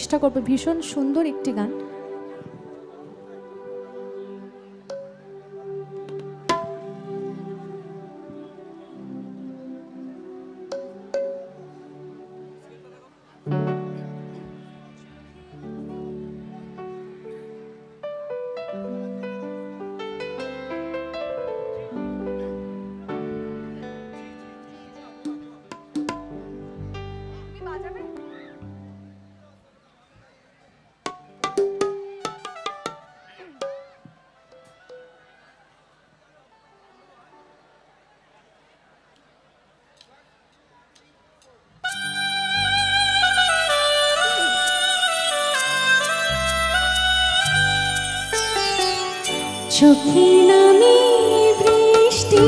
চেষ্টা করব। ভীষণ সুন্দর একটি গান। চোখে নামে বৃষ্টি,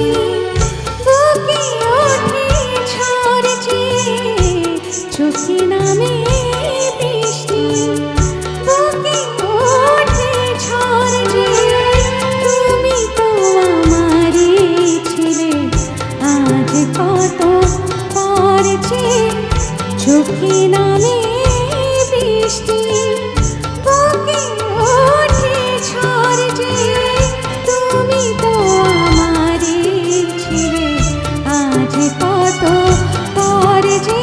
বুকে ওঠে ঝড় যে। চোখে নামে বৃষ্টি, বুকে ওঠে ঝড় যে। তুমি তো আমারই ছিলে, আজ কত পর যে। চোখে নামে বৃষ্টি, বুকে ওঠে ঝড় যে। তুমি তো আমারই ছিলে, আজ কত পর যে।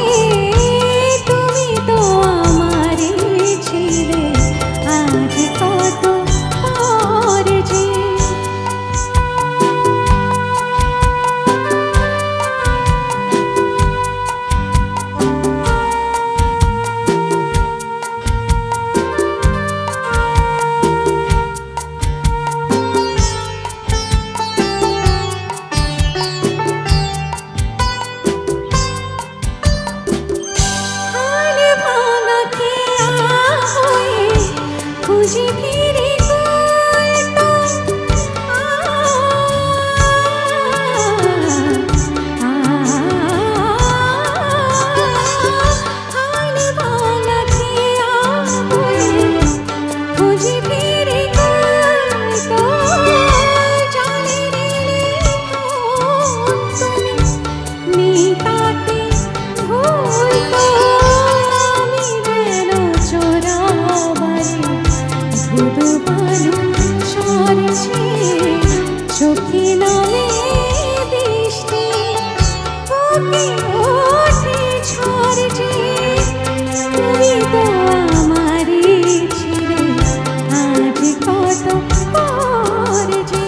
তুমি তো আমারই ছিলে, আজ কত পর যে। খুঁজি ফিরে তো হাল ভাঙা খেয়া খুঁজি ফিরে তো জানি নিতাতে ভুল তো আমি যেন চোরাবারে ধুধু বালু সরছে। চোখে নামে বৃষ্টি, বুকে ওঠে ঝড় যে। তুমি তো আমারই ছিলে, আজ কত পর যে।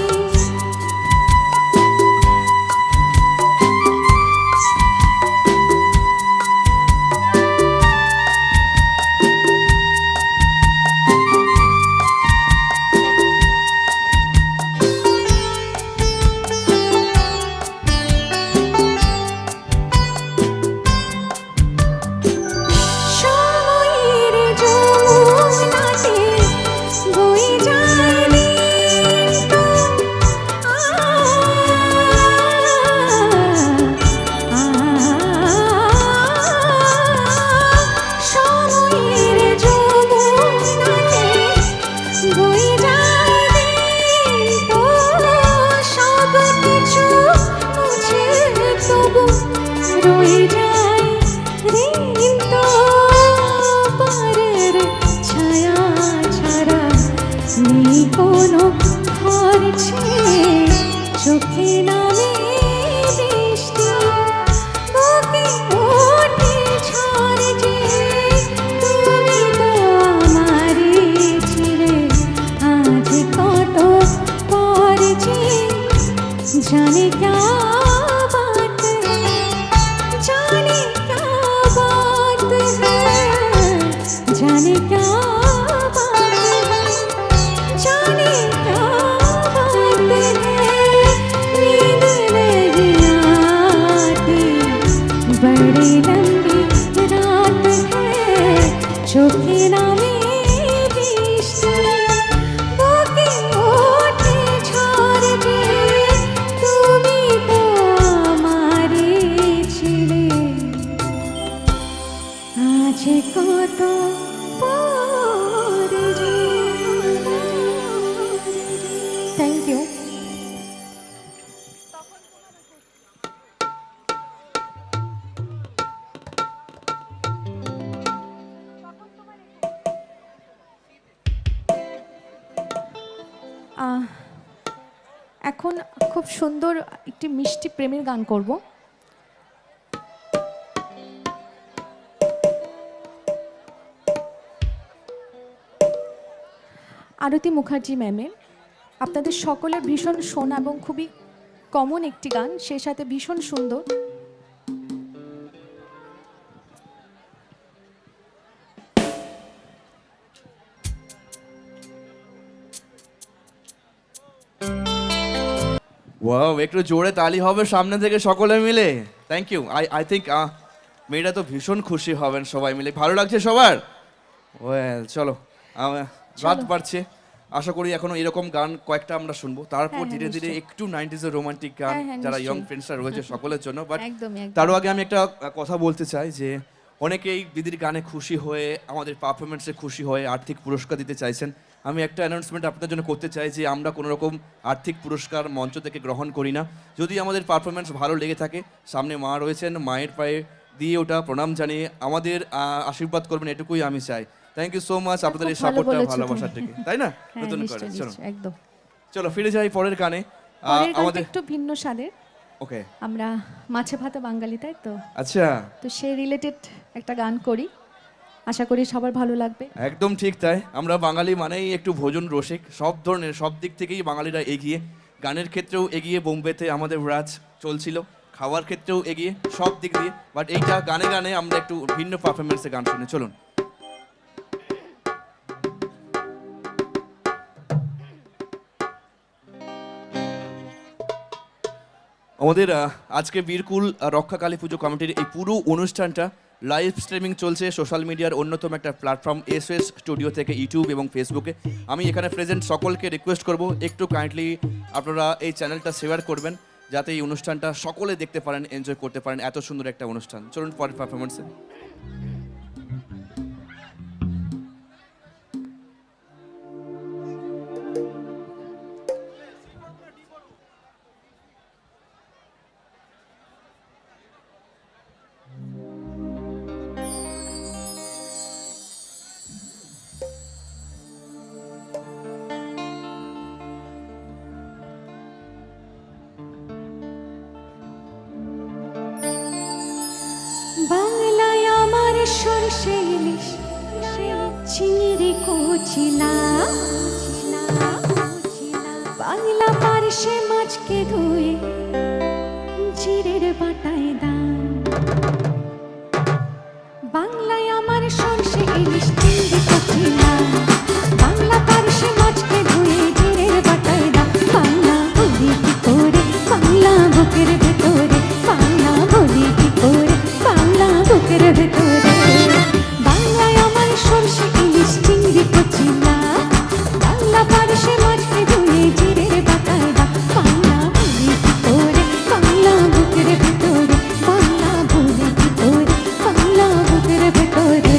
রয়ে যায় ঋণ তো পারের ছায়া ছাড়া নেই কোনো খরচে। চোখে নামে বৃষ্টি, বুকে ওঠে ঝড় যে। তুমি তো আমারই ছিলে, আজ কত পর যে। জানে क्या बात है, जाने क्या बात है, जाने क्या बात है, जाने क्या बात है। नींद नहीं आती, बड़ी लंबी रात है। चोखे नामे बृष्टि, बुके ओठे ঝড় যে। তুমি তো আমারই ছিলে, আজ কত পর যে। Thank you. এখন খুব সুন্দর একটি মিষ্টি প্রেমের গান করব। আরতি মুখার্জি ম্যামের, আপনাদের সকলের ভীষণ শোনা এবং খুবই কমন একটি গান, সেই সাথে ভীষণ সুন্দর। ওয়াও, একটু জোরে তালি হবে সামনে থেকে সকলে মিলে। Thank you. আই থিঙ্ক মেয়েরা তো ভীষণ খুশি হবেন সবাই মিলে। ভালো লাগছে সবার? ওয়েল, চলো রাত বাড়ছে, আশা করি এখনো এরকম গান কয়েকটা আমরা শুনবো, তারপর ধীরে ধীরে একটু 90s এর রোমান্টিক গান যারা ইয়ং ফ্রেন্ডসরা রয়েছে সকলের জন্য। বাট তারও আগে আমি একটা কথা বলতে চাই যে অনেকেই দিদির গানে খুশি হয়ে, আমাদের পারফরমেন্সে খুশি হয়ে আর্থিক পুরস্কার দিতে চাইছেন। আমি একটা অ্যানাউন্সমেন্ট আপনাদের জন্য করতে চাই যে আমরা কোনো রকম আর্থিক পুরস্কার মঞ্চ থেকে গ্রহণ করি না। যদি আমাদের পারফরমেন্স ভালো লেগে থাকে, সামনে মা রয়েছেন, মায়ের পায়ে দিয়ে ওটা প্রণাম জানিয়ে আমাদের আশীর্বাদ করবেন, এটুকুই আমি চাই। থ্যাংক ইউ সো মাচ আপনাদের এই সাপোর্টটা, ভালোবাসার থেকে, তাই না? নতুন করে চলো একদম, চলো ফিরে যাই পরের গানে। আমাদের একটু ভিন্ন স্বাদের। ওকে, আমরা মাছে ভাতে বাঙালি, তাই তো? আচ্ছা, তো সেই রিলেটেড একটা গান করি, আশা করি সবার ভালো লাগবে। একদম ঠিক তাই। আমরা বাঙালি মানেই একটু ভোজন রসিক, সব ধরনের সব দিক থেকেই বাঙালিরা এগিয়ে। গানের ক্ষেত্রেও এগিয়ে, বোম্বেতে আমাদের রাজ চলছিল, খাওয়ার ক্ষেত্রেও এগিয়ে, সব দিক দিয়ে। বাট এইটা গানে গানে আমরা একটু ভিন্ন পারফরমেন্সে গান শুনি, চলুন। আমাদের আজকে বীরকুল রক্ষা কালী পুজো কমিটির এই পুরো অনুষ্ঠানটা লাইভ স্ট্রিমিং চলছে সোশ্যাল মিডিয়ার অন্যতম একটা প্ল্যাটফর্ম এসএস স্টুডিও থেকে, ইউটিউব এবং ফেসবুকে। আমি এখানে প্রেজেন্ট সকলকে রিকোয়েস্ট করব একটু কাইন্ডলি আপনারা এই চ্যানেলটা শেয়ার করবেন, যাতে এই অনুষ্ঠানটা সকলে দেখতে পারেন, এনজয় করতে পারেন। এত সুন্দর একটা অনুষ্ঠান, চলুন পরের পারফরমেন্সে। বাংলায় আমার সরষে ইলিশ, চিংড়ি কচিলা, বাংলা পারসে মাছকে ধুয়ে জিরের বাটায় দাম। বাংলায় আমার সরষে ইলিশ, চিংড়ি কচিলা, বাংলা পারসে মাছকে ধুয়ে জিরের বাটায় দাম। বাংলা বলি কি করে, বাংলা বুকের ভেতরে, বাংলা বলি কি করে, বাংলা বুকের ভেতরে। বাংলায় আমার সরষে ইলিশ, চিংড়ি কচিলা, বাংলা পারসে মাছকে ধুয়ে জিরের বাটায় দাম। বাংলা বলি কি করে, বাংলা বুকের ভেতরে, বাংলা বলি কি করে, বাংলা বুকের ভেতরে।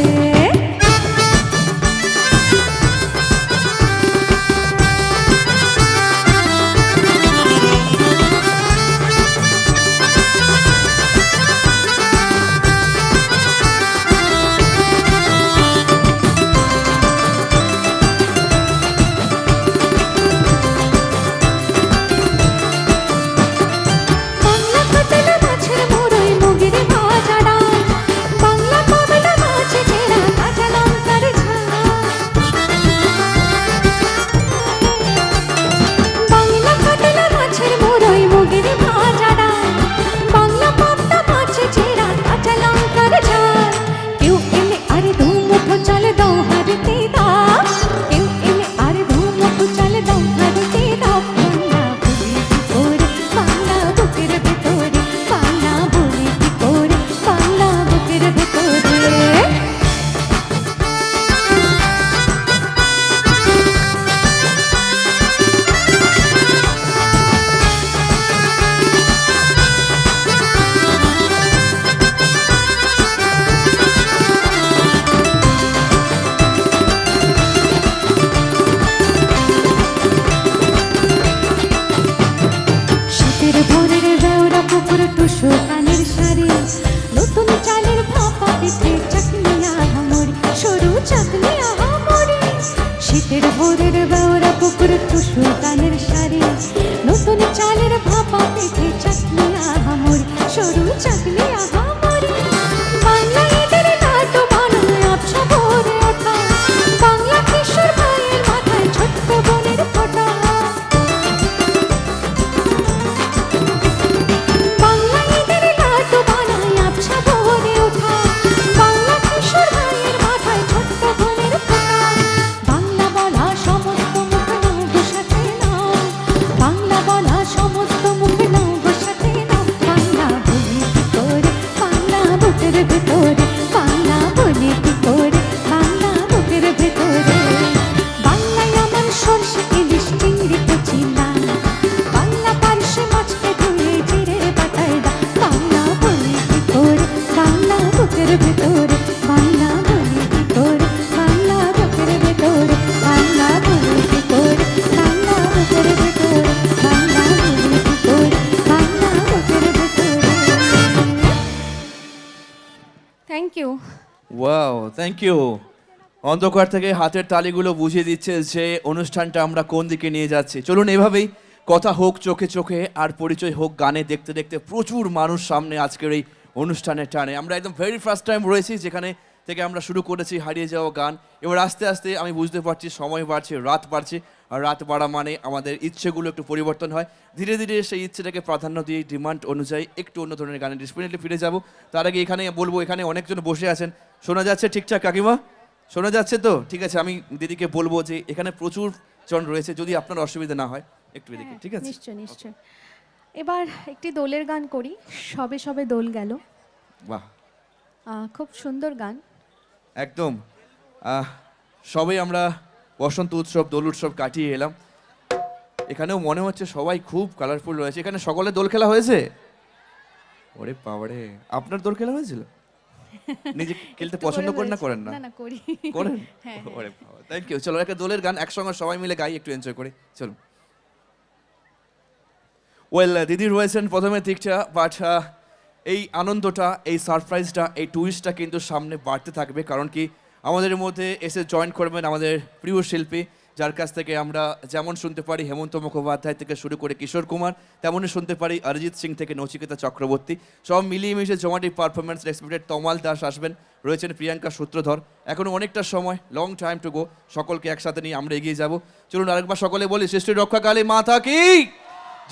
বাংলা কাতলা মাছের মোড়ই মুগের ভাজা ডাল, বাংলা পাবলা মাছ চেরা কাঁচা লঙ্কার ঝাল। বাংলা কাতলা মাছের মোড়ই মুগের ভাজা ডাল, বাংলা পাবলা মাছ চেরা কাঁচা লঙ্কার ঝাল। কেউ এলে আর দু মুঠো চাল দাও হারতে দাও, কেউ এলে আর দু মুঠো চাল দাও হারতে দাও। বাংলা বলি কি করে, বাংলা বুকের ভেতরে, বাংলা বলি কি করে, বাংলা বুকের ভেতরে। শীতের ভোরের বেওরা পুকুর টুসু কানের শাড়ি, নতুন চালের ভাপা পিঠে চাকনি আহামরি, সরু চাকনি আহামরি। শীতের ভোরের বেওরা পুকুর টুসু কানের নতুন চালের ভাপা পিঠে চাটনি আহামরি, সরু চাটনি আহামরি। বাংলা ঈদের লাড্ডু বানায় আবছা ভরে ওঠা, বাংলা কিশোর ভাইয়ের মাথায় ছোট্ট বোনের ফোঁটা। বাংলা ঈদের লাড্ডু বানায় আবছা ভরে ওঠা, বাংলা কিশোর ভাইয়ের মাথায় ছোট্ট বোনের ফোঁটা। বাংলা বলা সমস্ত মুখ নাও গো সাথে নাও, বাংলা বলা সমস্ত মুখ নাও গো সাথে নাও। বাংলা বলে কি করে বাংলা বুকের ভেতরে, বাংলা বলে কি করে বাংলা বুকের ভেতরে। বাংলায় আমার সরষে ইলিশ চিংড়ি কচি লাল, বাংলা পার্শে মাছকে ধুয়ে জিরের বাটায় দা। বাংলা বলে কি করে বাংলা বুকের ভেতরে, বাংলা বলে কি করে বাংলা বুকের ভেতরে, বাংলা বলে কি করে বাংলা বুকের ভেতরে, বাংলা বলে কি করে বাংলা বুকের ভেতরে। Thank you. Wow, thank you. অন্ধকার থেকে হাতের তালিগুলো বুঝিয়ে দিচ্ছে যে অনুষ্ঠানটা আমরা কোন দিকে নিয়ে যাচ্ছি। চলুন এভাবেই কথা হোক চোখে চোখে, আর পরিচয় হোক গানে। দেখতে দেখতে প্রচুর মানুষ সামনে আজকের এই অনুষ্ঠানের টানে। আমরা একদম ভেরি ফার্স্ট টাইম রয়েছি যেখানে থেকে আমরা শুরু করেছি হারিয়ে যাওয়া গান। এবার আস্তে আস্তে আমি বুঝতে পারছি সময় বাড়ছে, রাত বাড়ছে, আর রাত বাড়া মানে আমাদের ইচ্ছেগুলো একটু পরিবর্তন হয়। ধীরে ধীরে সেই ইচ্ছেটাকে প্রাধান্য দিয়ে ডিমান্ড অনুযায়ী একটু অন্য ধরনের গানে ডেফিনেটলি ফিরে যাব। তার আগে এখানে বলবো, এখানে অনেকজন বসে আছেন, শোনা যাচ্ছে ঠিকঠাক কাকিমা? শোনা যাচ্ছে তো? ঠিক আছে, আমি দিদিকে বলবো যে এখানে প্রচুর জন রয়েছে, যদি আপনার অসুবিধা না হয় একটু এদিকে, ঠিক আছে? নিশ্চয় নিশ্চয়। এবার একটি দোলের গান করি, সবে সবে দোল গেল। বাহ, খুব সুন্দর গান। একদম। সবাই আমরা বসন্ত উৎসব, দোল উৎসব কাটিয়ে এলাম। এখানেও মনে হচ্ছে সবাই খুব কালারফুল রয়েছে। এখানে সকলে দোল খেলা হয়েছে? ওরে বাবারে, আপনার দোল খেলা হয়েছিল? নিজে খেলতে একটু পছন্দ করে করেন না হয়েছে। করেন না? না করি। করেন? হ্যাঁ, হ্যাঁ। ওরে বাবা, থ্যাংক ইউ। চলো একটা দোলের গান একসঙ্গে সবাই মিলে গাই, একটু এনজয় করি। চলুন। ওয়েল, দিদি রয়েছেন প্রথমের দিকটা, বাট এই আনন্দটা, এই সারপ্রাইজটা, এই টুইস্টটা কিন্তু সামনে বাড়তে থাকবে। কারণ কি, আমাদের মধ্যে এসে জয়েন করবেন আমাদের প্রিয় শিল্পী, যার কাছ থেকে আমরা যেমন শুনতে পারি হেমন্ত মুখোপাধ্যায় থেকে শুরু করে কিশোর কুমার, তেমনই শুনতে পারি অরিজিৎ সিং থেকে নচিকেতা চক্রবর্তী। সব মিলিয়ে মিশে জমাটি পারফরমেন্স এক্সপেক্টেড তমাল দাস আসবেন, রয়েছেন প্রিয়াঙ্কা সূত্রধর। এখনও অনেকটা সময়, লং টাইম টু গো। সকলকে একসাথে নিয়ে আমরা এগিয়ে যাব। চলুন আরেকবার সকলে বলি, সৃষ্টি রক্ষাকালী মাতা কি।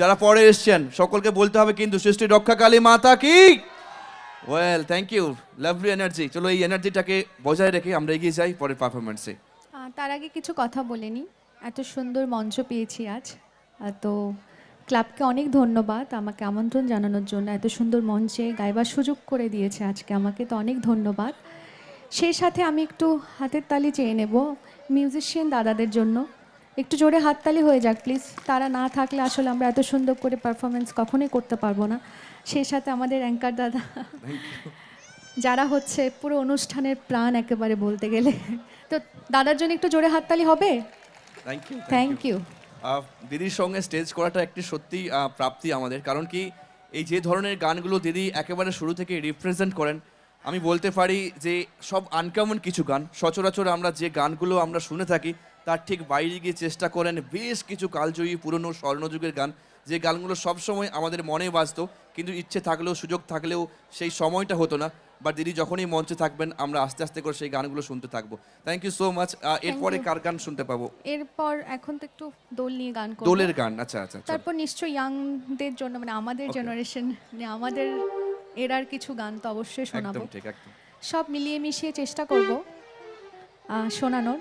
যারা পরে এসছেন সকলকে বলতে হবে কিন্তু, সৃষ্টি রক্ষাকালী মাতা কি। Well, thank you, lovely energy. চলো এই এনার্জিটাকে বজায় রেখে আমরা এগিয়ে যাই পরের পারফরমেন্সে। তার আগে কিছু কথা বলে নিই। এত সুন্দর মঞ্চ পেয়েছি আজ, তো ক্লাবকে অনেক ধন্যবাদ আমাকে আমন্ত্রণ জানানোর জন্য। এত সুন্দর মঞ্চে গাইবার সুযোগ করে দিয়েছে আজকে আমাকে, তো অনেক ধন্যবাদ। সেই সাথে আমি একটু হাতের তালি চেয়ে নেব মিউজিশিয়ান দাদাদের জন্য। একটু জোরে হাততালি হয়ে যাক প্লিজ। তারা না থাকলে আসলে আমরা এত সুন্দর করে পারফরমেন্স কখনোই করতে পারবো না। সেই সাথে আমাদের অ্যাঙ্কার দাদা, যারা হচ্ছে পুরো অনুষ্ঠানের প্রাণ একেবারে বলতে গেলে। তো দাদার জন্য একটু জোরে হাততালি হবে? Thank you, thank you. দিদির সঙ্গে স্টেজ করাটা একটি সত্যি প্রাপ্তি আমাদের। কারণ কি, এই যে ধরনের গানগুলো দিদি একেবারে শুরু থেকে রিপ্রেজেন্ট করেন, আমি বলতে পারি যে সব আনকমন কিছু গান। সচরাচর আমরা যে গানগুলো আমরা শুনে থাকি তার ঠিক বাইরে গিয়ে চেষ্টা করেন বেশ কিছু কালজয়ী পুরনো স্বর্ণযুগের গান, যে গানগুলো সবসময় আমাদের মনে বাজতো, কিন্তু ইচ্ছে থাকলেও সুযোগ থাকলেও সেই সময়টা হতো না। বাট দিদি যখনই মঞ্চে থাকবেন আমরা আস্তে আস্তে করে সেই গানগুলো শুনতে থাকবো। Thank you so much. এরপরে you. কার গান শুনতে পাবো? এরপর এখন তো একটু দোল নিয়ে গান করব। দোলের গান, আচ্ছা আচ্ছা, চলো। তারপর নিশ্চয়ই ইয়াংদের জন্য, মানে আমাদের Okay. জেনারেশন, মানে আমাদের এরার কিছু গান তো অবশ্যই শোনাবো। একদম ঠিক, একদম। সব মিলিয়ে মিশিয়ে চেষ্টা করব শোনানোর।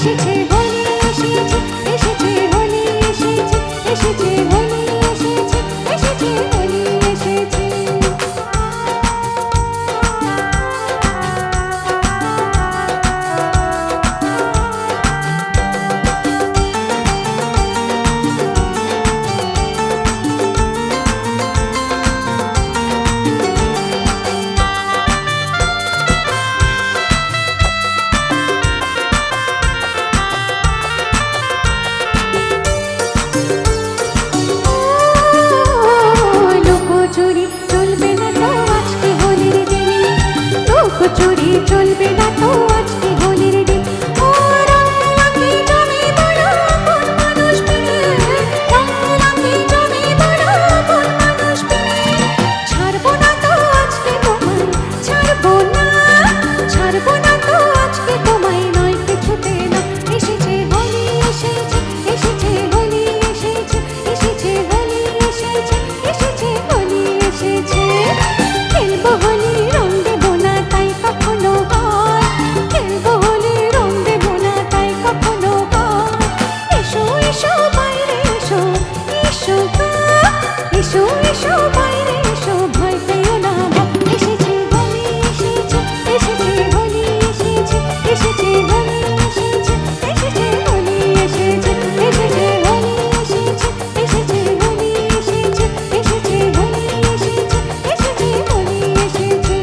এসেছে হোলি এসেছে এসেছে হোলি এসেছে এসেছে হোলি এসেছে এসেছে হোলি এসেছে লুকোচুরি চলবে না তো আজকে হোলির দিনে লুকোচুরি চলবে না তো আজকে হোলির দিন ও রঙে জমে বড় কোন মানুষ পেলে রঙে জমে বড় কোন মানুষ পেলে ছাড়বো না তো আজকে তোমায় ছাড়বো না তো আজকে তোমায় নয় কিছুতে না এসেছে হোলি এসেছে এসেছে হোলি এসেছে এসেছে হোলি এসেছে এসেছে হোলি এসেছে খেলবো হোলি রং দেবো না তাই কখনো হয় খেলবো হোলি রং দেবো না তাই কখনো হয় এসো এসো বাইরে এসো এসো গো, এসো এসো বাইরে এসো ভয় পেও না ভাব এসেছে হোলি এসেছে এসেছে হোলি এসেছে এসেছে হোলি এসেছে এসেছে হোলি এসেছে এসেছে হোলি এসেছে এসেছে হোলি এসেছে এসেছে হোলি এসেছে এসেছে হোলি এসেছে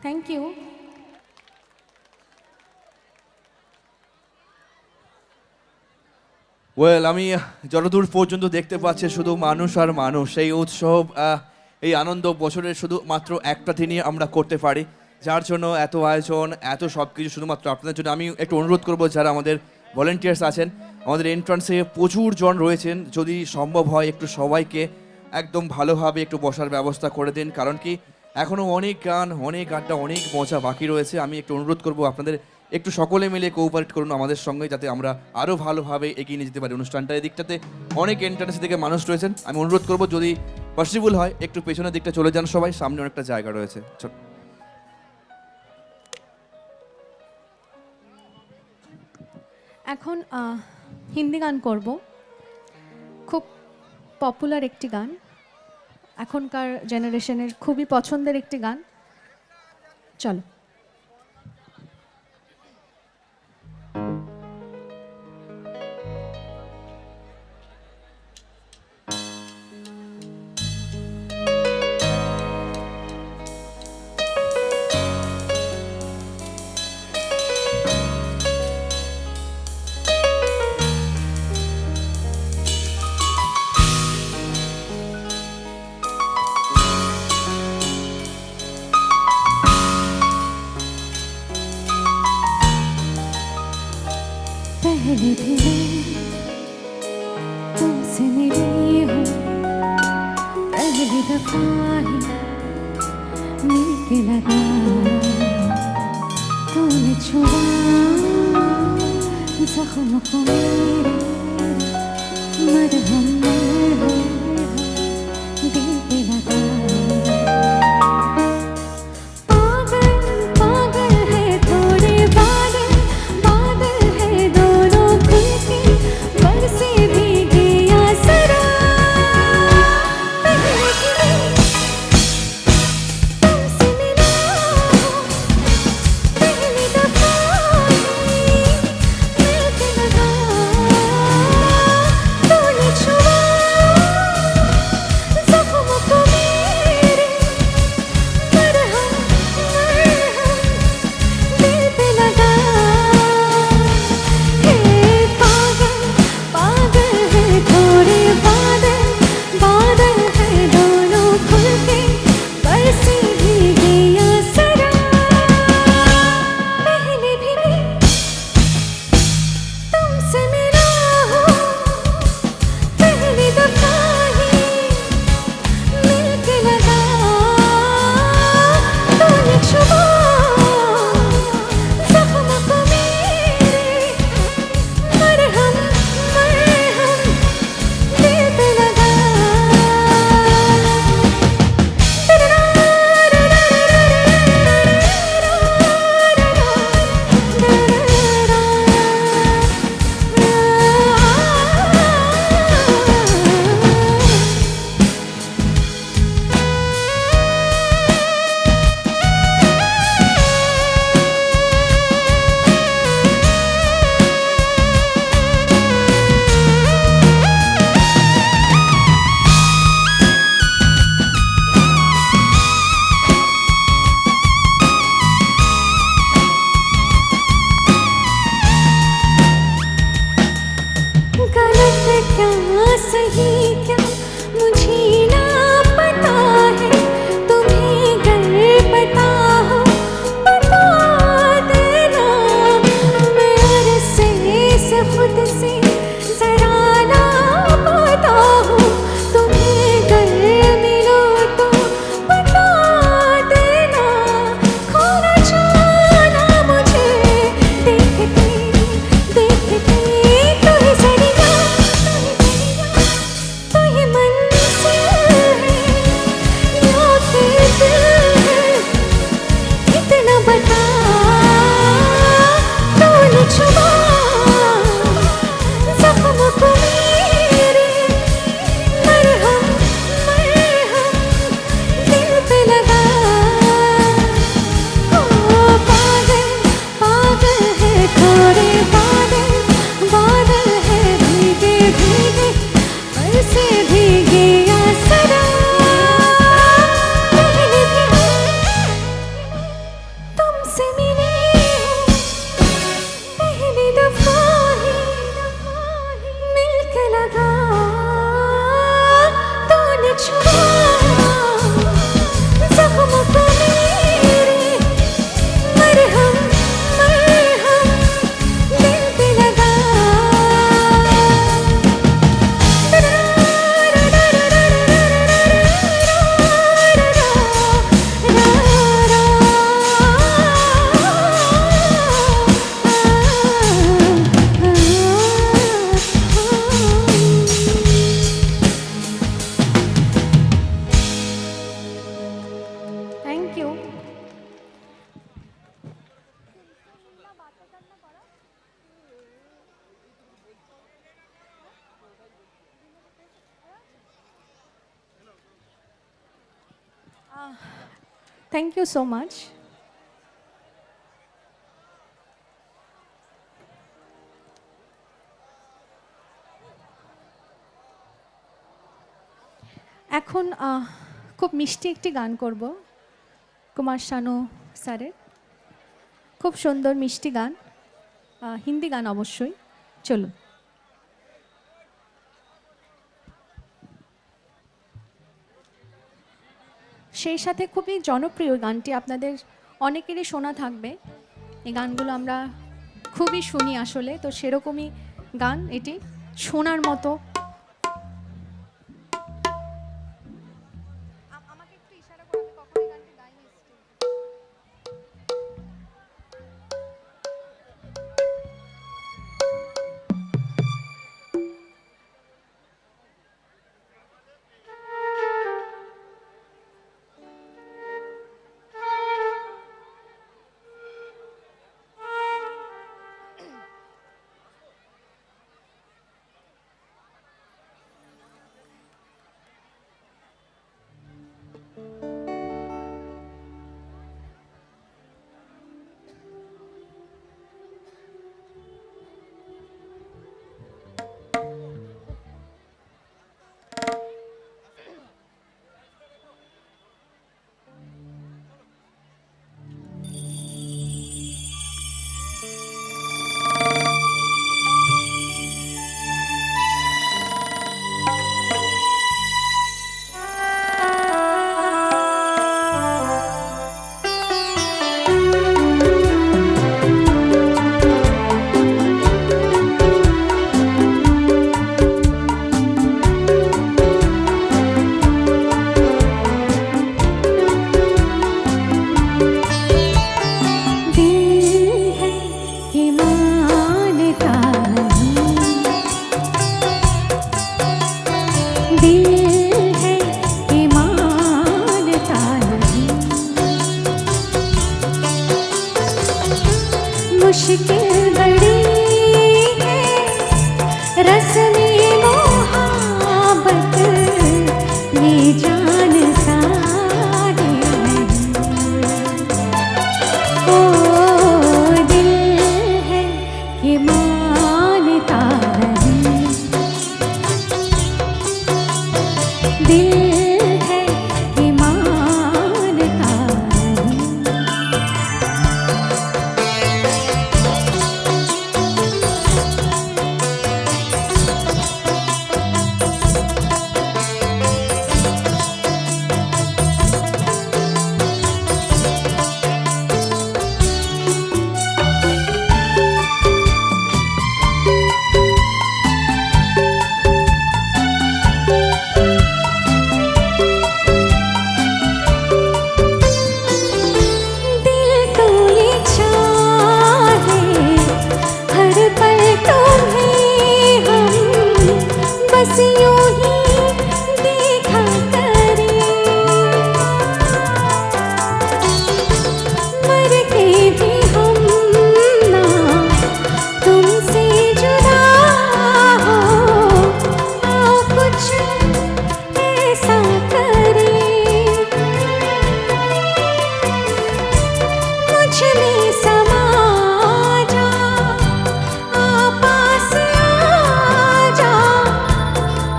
থ্যাংক ইউ ওয়েল আমি যতদূর পর্যন্ত দেখতে পাচ্ছি শুধু মানুষ আর মানুষ এই উৎসব এই আনন্দ বছরের শুধুমাত্র একটা দিনই আমরা করতে পারি যার জন্য এত আয়োজন এত সব কিছু শুধুমাত্র আপনাদের জন্য আমি একটু অনুরোধ করব যারা আমাদের ভলেন্টিয়ার্স আছেন আমাদের এন্ট্রান্সে প্রচুর জন রয়েছেন যদি সম্ভব হয় একটু সবাইকে একদম ভালোভাবে একটু বসার ব্যবস্থা করে দিন কারণ কি এখনও অনেক গান অনেক আড্ডা অনেক মজা বাকি রয়েছে আমি একটু অনুরোধ করব আপনাদের একটু সকলে মিলে কোঅপারেট করুন আমাদের সঙ্গে যাতে আমরা আরও ভালোভাবে এগিয়ে নিয়ে যেতে পারি অনুষ্ঠানটা এই দিকটাতে অনেক এন্ট্রান্স থেকে মানুষ রয়েছেন আমি অনুরোধ করব যদি পসিবল হয় একটু পেছনের দিকটা চলে যান সবাই সামনে অনেকটা জায়গা রয়েছে এখন হিন্দি গান করব খুব পপুলার একটি গান এখনকার জেনারেশনের খুবই পছন্দের একটি গান চলো पहले भी मैं तुमसे मिली हूँ पहली दफा ही मिल के लगा तूने छुआ जख्म को मेरे मरहम दिल पे लगा থ্যাংক ইউ সো মাচ। এখন খুব মিষ্টি একটি গান করব কুমার শানু স্যারের, খুব সুন্দর মিষ্টি গান, হিন্দি গান অবশ্যই। চলুন। সেই সাথে খুবই জনপ্রিয় গানটি, আপনাদের অনেকেরই শোনা থাকবে। এই গানগুলো আমরা খুবই শুনি আসলে, তো সেরকমই গান এটি, শোনার মতো। আমাকে একটু ইশারা করো, আমি কখনো গানটি গাইনি স্টেজে। मुश्किल बड़ी है रस्मी मोहब्बत में जान सारे ओ दिल है कि मानता नहीं, दिल है कि मानता नहीं।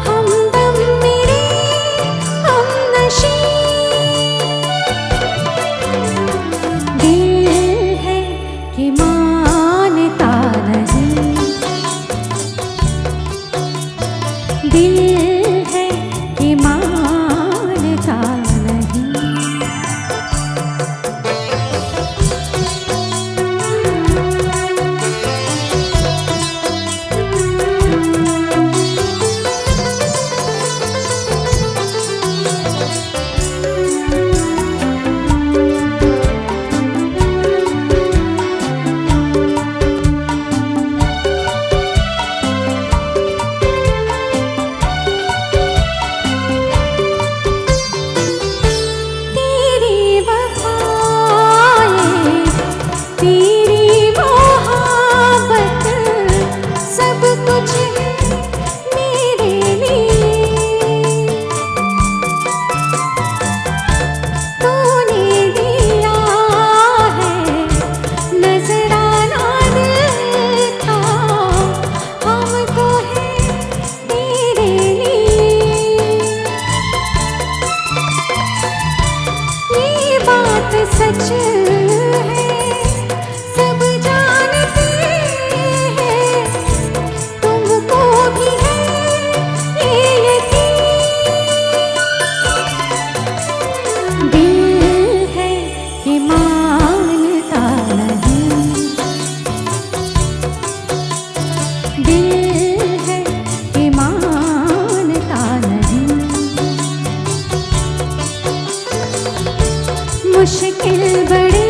हम कुछ है सब जानते हैं तुमको भी है ये यकीन दिल है कि मानता नहीं दिल है कि मानता नहीं मुश्किल बड़ी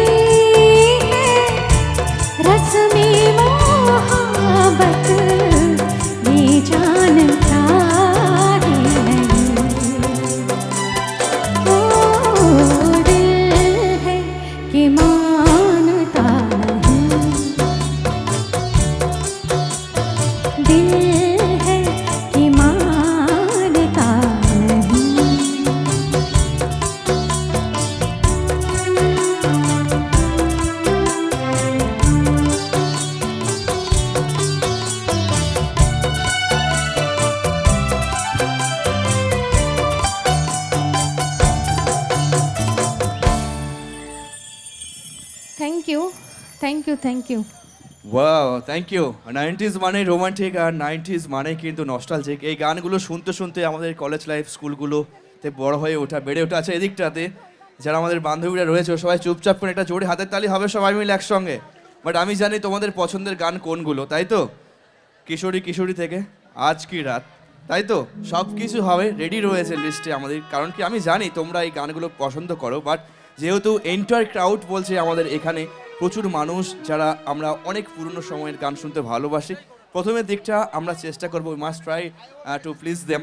है रस्में मोहब्बत ये जानता ही नहीं ओ दिल है कि मानता नहीं दिल है कि मानता नहीं thank you thank you thank you wow thank you 90s মানে রোমান্টিক আর 90s মানে কিন্তু নস্টালজিক এই গানগুলো শুনতে শুনতে আমাদের কলেজ লাইফ স্কুলগুলোতে বড় হয়ে ওঠা বেড়ে ওঠা আছে এদিকটাতে যারা আমাদের বান্ধবীরা রয়েছে সবাই চুপচাপ করে একটা জোরে হাতের তালি হবে সবাই মিলে একসঙ্গে বাট আমি জানি তোমাদের পছন্দের গান কোনগুলো তাই তো কিশোরী কিশোরী থেকে আজ কি রাত তাই তো সব কিছু হবে রেডি রয়েছে লিস্টে আমাদের কারণ কি আমি জানি তোমরা এই গানগুলো পছন্দ করো বাট যেহেতু এন্টার ক্রাউড বলছে আমাদের এখানে প্রচুর মানুষ যারা আমরা অনেক পুরনো সময়ের গান শুনতে ভালোবাসি প্রথমের দিকটা আমরা চেষ্টা করবো we must try to please them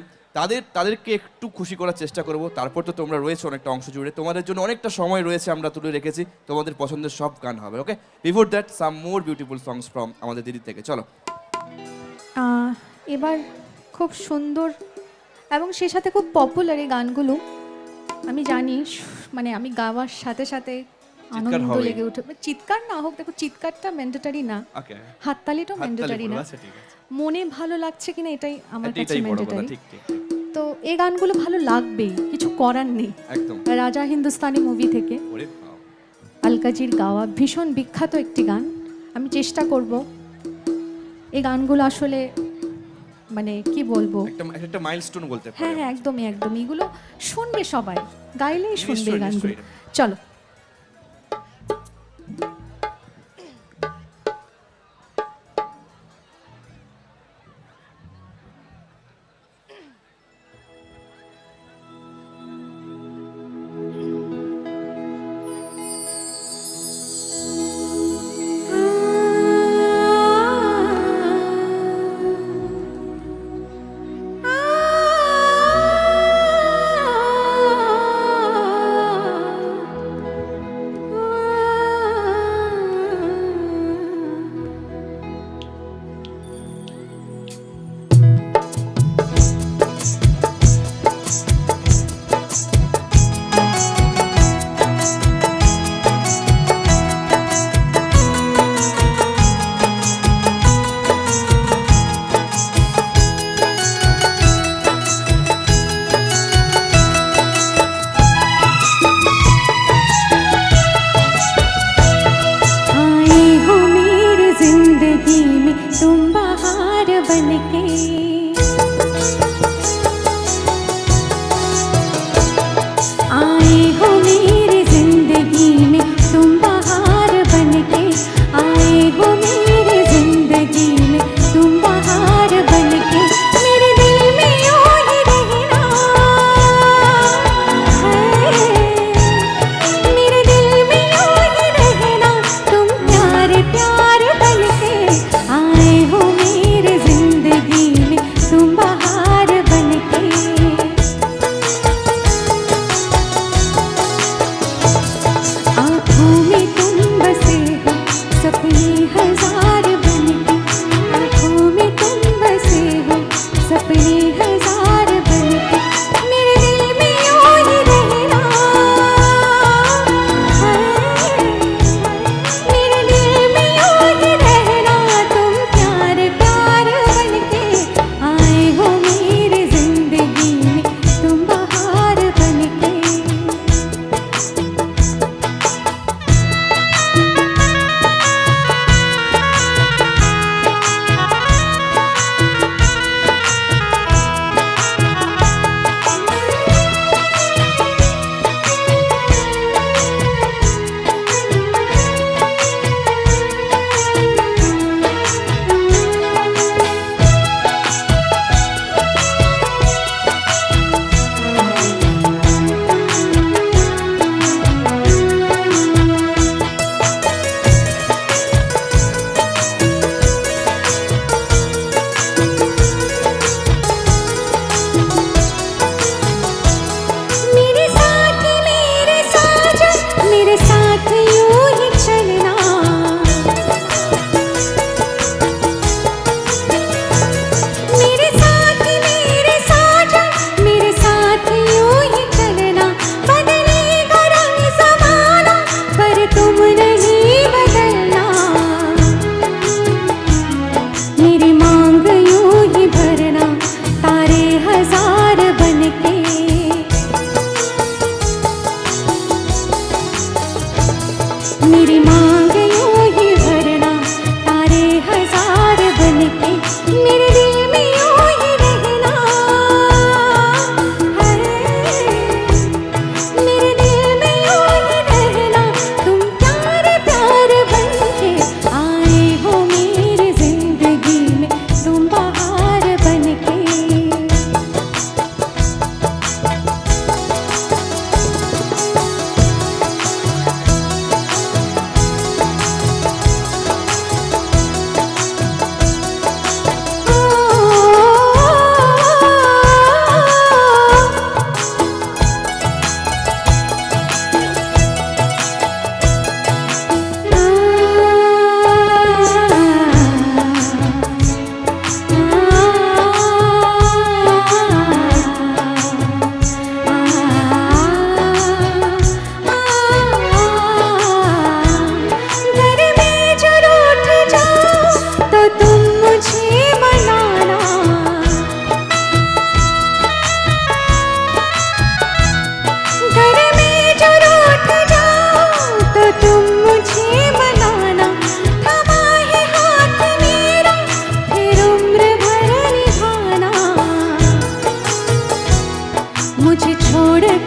তাদেরকে একটু খুশি করার চেষ্টা করব তারপর তো তোমরা রয়েছে অনেকটা অংশ জুড়ে তোমাদের জন্য অনেকটা সময় রয়েছে আমরা তুলে রেখেছি তোমাদের পছন্দের সব গান হবে ওকে before that some more beautiful songs from আমাদের দিদি থেকে চলো এবার খুব সুন্দর এবং সেই সাথে খুব পপুলার এই গানগুলো আমি জানি মানে আমি গাওয়ার সাথে সাথে আনন্দ হবেই। লেগে উঠে চিৎকার না হোক দেখো চিৎকারটা ম্যান্ডেটরি না ওকে হাততালিটাও ম্যান্ডেটরি না ঠিক আছে মনে ভালো লাগছে কিনা এটাই আমার কাছে এটাই বড় কথা ম্যান্ডেটরি ঠিক ঠিক তো এই গানগুলো ভালো লাগবেই কিছু করার নেই একদম রাজা হিন্দুস্তানি মুভি থেকে ওরে বাবা। আলকাজির গাওয়া ভীষণ বিখ্যাত একটি গান আমি চেষ্টা করব এই গানগুলো আসলে মানে কি বলবো একটা মাইলস্টোন বলতে পারি হ্যাঁ হ্যাঁ একদমই একদমই এগুলো শুনবে সবাই গাইলেই শুনবে এই নিশ্চয়ই, গানগুলো নিশ্চয়ই। চলো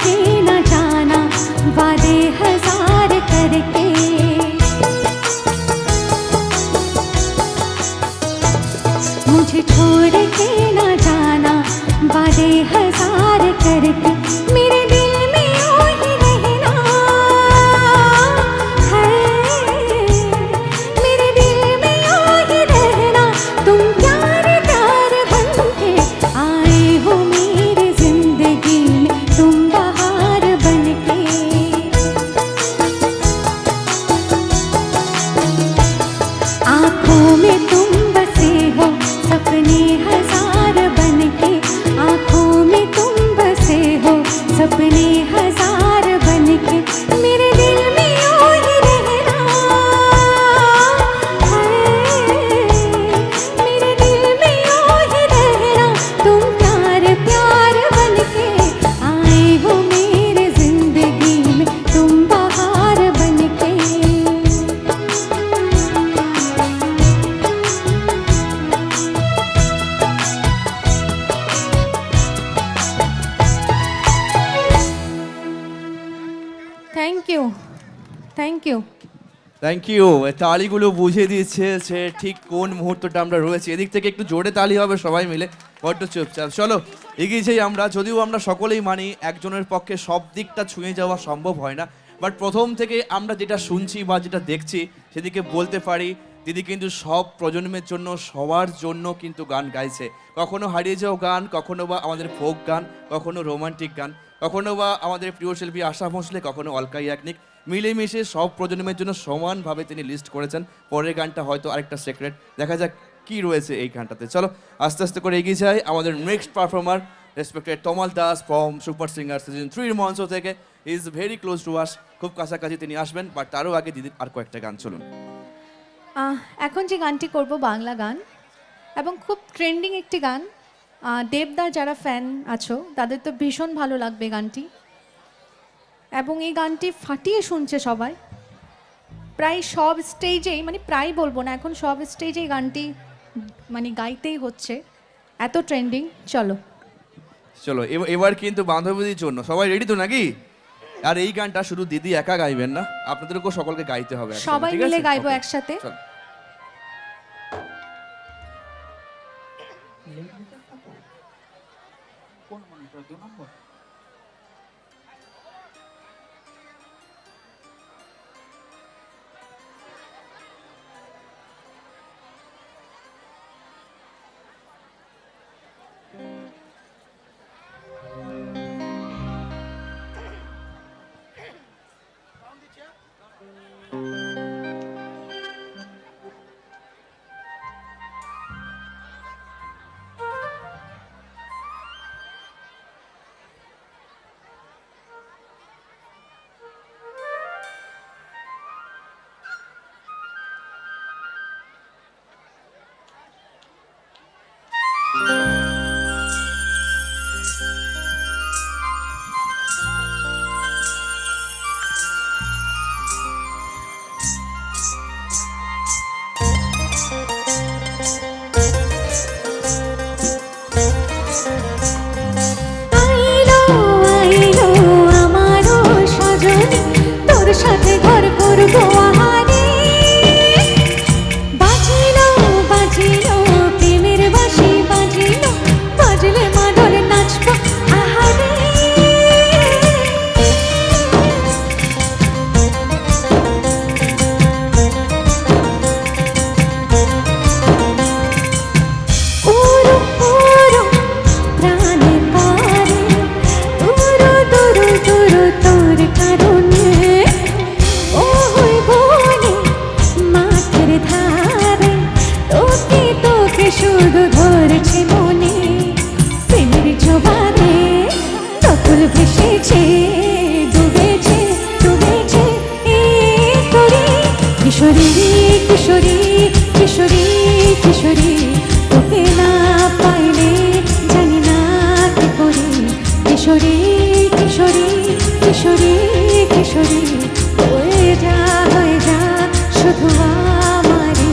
के न जाना वादे हजार करके मुझे छोड़ के न जाना वादे हजार करके मेरे दिल में यूं ही रहना है मेरे दिल में यूं ही रहना तुम प्यार प्यार बनके आए हो मेरी जिंदगी में तुम बहार बनके आँखों में तुम बसे हो सपने हजार बनके आँखों में तुम बसे हो सपने हजार बनके मेरे दिल में यूं ही रहना है मेरे दिल में यूं ही रहना तुम प्यार प्यार बनके आए हो मेरी जिंदगी में तुम बहार बनके থ্যাংক ইউ থ্যাংক ইউ তালিগুলো বুঝিয়ে দিচ্ছে যে ঠিক কোন মুহূর্তটা আমরা রয়েছি এদিক থেকে একটু জোরে তালি হবে সবাই মিলে বড্ড চুপচাপ চলো এগিয়ে যাই আমরা যদিও আমরা সকলেই মানি একজনের পক্ষে সব দিকটা ছুঁয়ে যাওয়া সম্ভব হয় না বাট প্রথম থেকে আমরা যেটা শুনছি বা যেটা দেখছি সেদিকে বলতে পারি দিদি কিন্তু সব প্রজন্মের জন্য সবার জন্য কিন্তু গান গাইছে কখনো হারিয়ে যাওয়া গান কখনো বা আমাদের ফোক গান কখনো রোমান্টিক গান কখনো বা আমাদের প্রিয় শিল্পী আশা ভোঁসলে কখনো অলকা ইয়াগনিক মিলেমিশে সব প্রজন্মের জন্য সমানভাবে তিনি লিস্ট করেছেন পরের গানটা হয়তো আরেকটা সিক্রেট দেখা যাক কি রয়েছে এই গানটাতে চলো আস্তে আস্তে করে এগিয়ে যাই আমাদের next performer respected Tamal Das from super singer season 3 মঞ্চ থেকে is very close to us খুব কাছাকাছি তিনি আসবেন বাট তারও আগে দিদির আর কয়েকটা গান চলুন এখন যে গানটি করব বাংলা গান এবং খুব ট্রেন্ডিং একটি গান দেবদার যারা ফ্যান আছো তাদের তো ভীষণ ভালো লাগবে গানটি এবং এই গানটি ফাটিয়ে শুনছে সবাই প্রায় সব স্টেজেই মানে প্রায় বলবো না এখন সব স্টেজেই গানটি মানে গাইতেই হচ্ছে এত ট্রেন্ডিং চলো চলো এবার কিন্তু বান্ধবীদের জন্য সবাই রেডি তো নাকি আর এই গানটা শুধু দিদি একা গাইবেন না আপনাদেরকেও সকলকে গাইতে হবে একসাথে, সবাই ঠিক মিলে আছে? গাইবো Okay, একসাথে চলো। আইলো আইলো আমারও সজনী তোর সাথে ঘর করবো আহারে বাজিলো বাজিলো প্রেমের বাঁশি বাজিলো বাজলে মাদল নাচবো আহারে ওরো ওরো প্রাণের পারে দূর দূর দূর তোর কারণে ও হই বনে মাঠের ধারে তোকে তোকে শুধু ধরেছে মনে প্রেমের জোয়ারে তকুল ভেসেছে ডুবেছে ডুবেছে এই করে কিশোরী কিশোরী কিশোরী কিশোরী তোকে না পাইলে জানি না কি করে কিশোরী কিশোরী কিশোরী কিশোরী হয়ে যা শুধু আমারই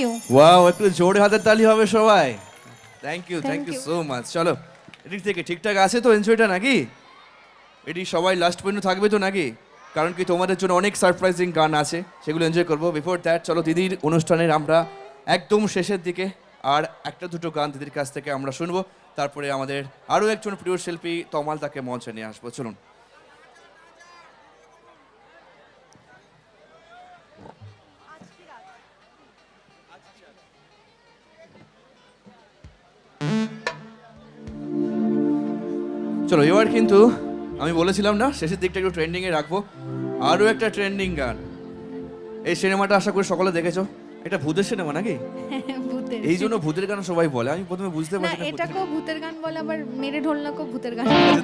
ইউ ওয়াও, একটু জোরে হাতের তালি হবে সবাই। Thank you Thank you you. So much. চলো এদিক থেকে ঠিকঠাক আছে তো এনজয়টা নাকি? এটি সবাই লাস্ট পর্যন্ত থাকবে তো নাকি? কারণ কি তোমাদের জন্য অনেক সারপ্রাইজিং গান আছে, সেগুলো এনজয় করবো। বিফোর দ্যাট চলো দিদির অনুষ্ঠানের আমরা একদম শেষের দিকে আর একটা দুটো গান দিদির কাছ থেকে আমরা শুনবো, তারপরে আমাদের আরও একজন প্রিয় শিল্পী তমাল তাকে মঞ্চে নিয়ে আসবো। চলুন। চলো এবার কিন্তু আমি বলেছিলাম না শেষের দিকটা একটু ট্রেন্ডিংয়ে রাখবো। আরও একটা ট্রেন্ডিং গান। এই সিনেমাটা আশা করি সকলে দেখেছো। এটা ভূতের সিনেমা নাকি? ভূতের এই জন্য ভূতের গান সবাই বলে। আমি প্রথমে বুঝতে না, পারছি না এটাকেও ভূতের গান বলে, আবার মেরে ঢোলনাকেও ভূতের গান বলে।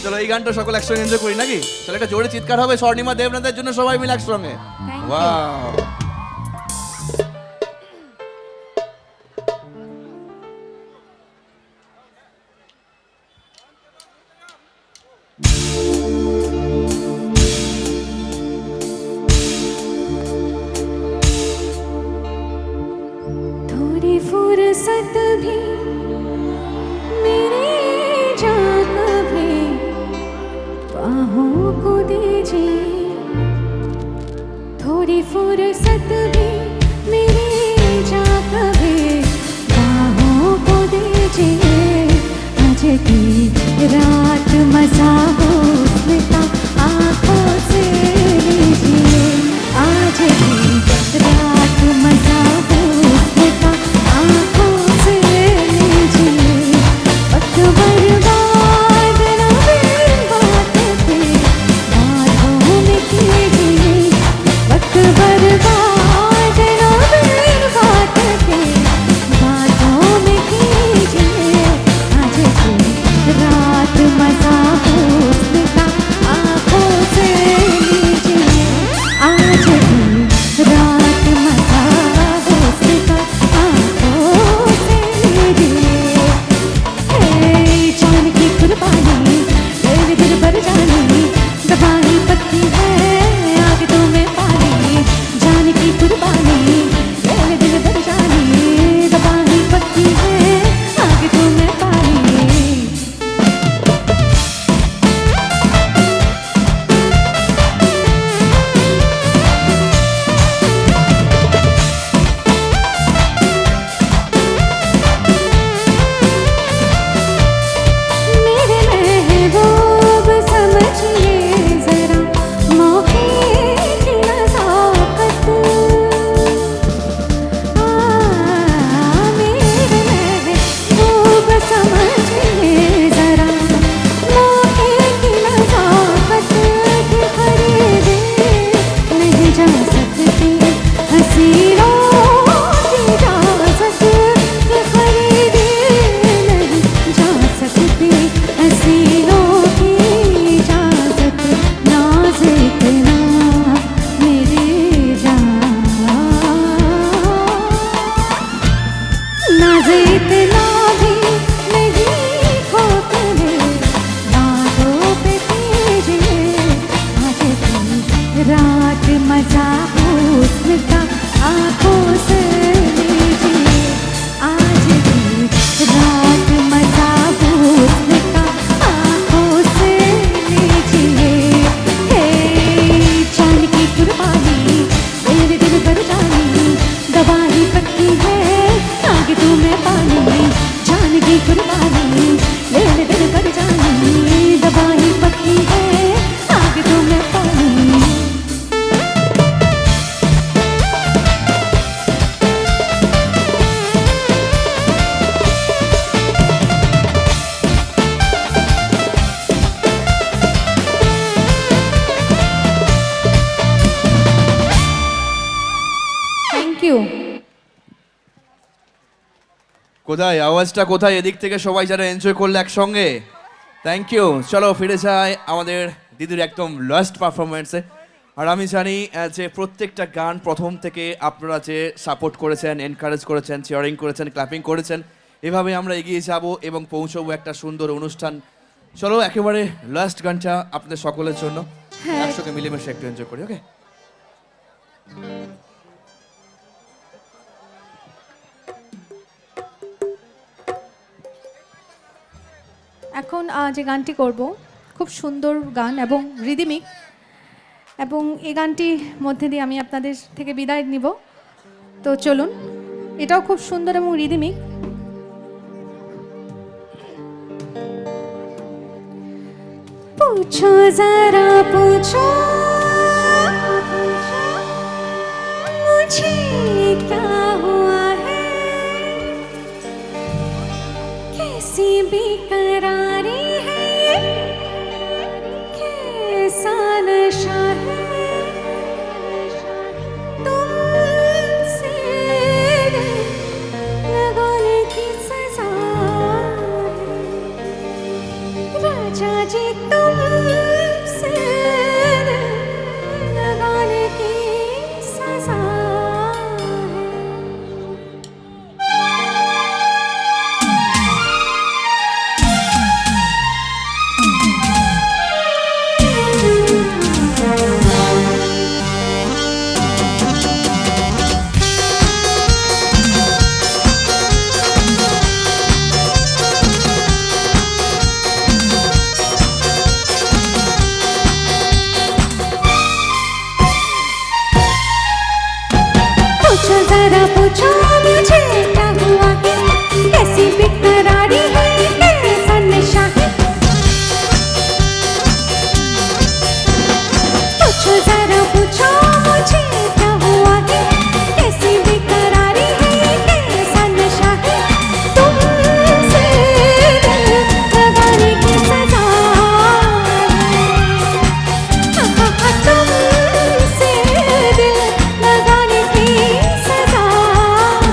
চলো এই গানটা সকল একসঙ্গে এনজয় করি নাকি? চলো একটা জোরে চিৎকার হবে স্বর্ণিমা দেবনাথের জন্য, সবাই মিলে একসঙ্গে। Thank you. ওয়াও। थोड़ी फुर्सत भी मेरे जाग भी बाहों को दीजिए, थोड़ी फुर्सत भी मेरे जाग भी बाहों को दीजिए। आज की रात मजा हो उसका आंखों से लीजिए, आज की रात मजा हो उसका आंखों से लीजिए। वक्त बर्बाद ना बिन बात के बातों में कीजिए, वक्त बर्बाद ना बिन बात के बातों में कीजिए। आज की रात मजा हो उसका आंखों से लीजिए, आज की रात मजा हो उसका आंखों से लीजिए। हे जान की कुर्बानी तेरे दिल पर जानी, दबाई पत्ती है आग तो में पानी। जान की कुर्बानी तेरे दिल पर जानी, दबाई पत्ती है आग तो में पानी। मेरे महबूब समझिए जरा मौके की नज़ाकत, मेरे महबूब समझिए जरा मौके की नज़ाकत की खरीदे नहीं जा सकती हसीनों की इजाज़त, की खरीदे नहीं जा सकती हसीनों की इजाज़त। नाज़ इतना मेरे जान, नाज़ इतना भी नहीं खोखले बातों पे कीजिए। आज की रात मजा हो उसका आंखों से लीजिए, आज की रात मजा हो उसका आंखों से लीजिए। हे जान की कुर्बानी तेरे दिल पर जानी, दबाई पट्टी है आगे तू में पानी। जान की कुर्बानी तेरे दिल पर जानी, दबाई पट्टी है आगे तू में पानी। Thank you. কোথায় আওয়াজটা কোথায়? এদিক থেকে সবাই যারা এনজয় করলে একসঙ্গে, থ্যাংক ইউ। চলো ফিরে যাই আমাদের দিদির একদম লাস্ট পারফরমেন্সে। আর আমি জানি যে প্রত্যেকটা গান প্রথম থেকে আপনারা যে সাপোর্ট করেছেন, এনকারেজ করেছেন, চিয়ারিং করেছেন, ক্ল্যাপিং করেছেন, এভাবে আমরা এগিয়ে যাব এবং পৌঁছবো একটা সুন্দর অনুষ্ঠান। চলো একেবারে লাস্ট গানটা আপনাদের সকলের জন্য একসঙ্গে মিলেমিশে একটু এনজয় করি। ওকে এখন যে গানটি করব খুব সুন্দর গান এবং রিদিমিক, এবং এই গানটির মধ্যে দিয়ে আমি আপনাদের থেকে বিদায় নিব। তো চলুন, এটাও খুব সুন্দর এবং রিদিমিক। पूछो जरा पूछो मुझे क्या हुआ है, कैसी बेकरारी है ये, कैसा नशा है, तुमसे दिल लगाने की सजा है, राजा जी तुमसे दिल लगाने की सजा पूछो जरा पूछो मुझे क्या हुआ है, कैसी बेकरारी है, कैसा नशा है, पूछो जरा पूछो मुझे क्या हुआ है, कैसी बेकरारी है, कैसा नशा है, तुमसे दिल लगाने की सजा है, तुमसे दिल लगाने की सजा है।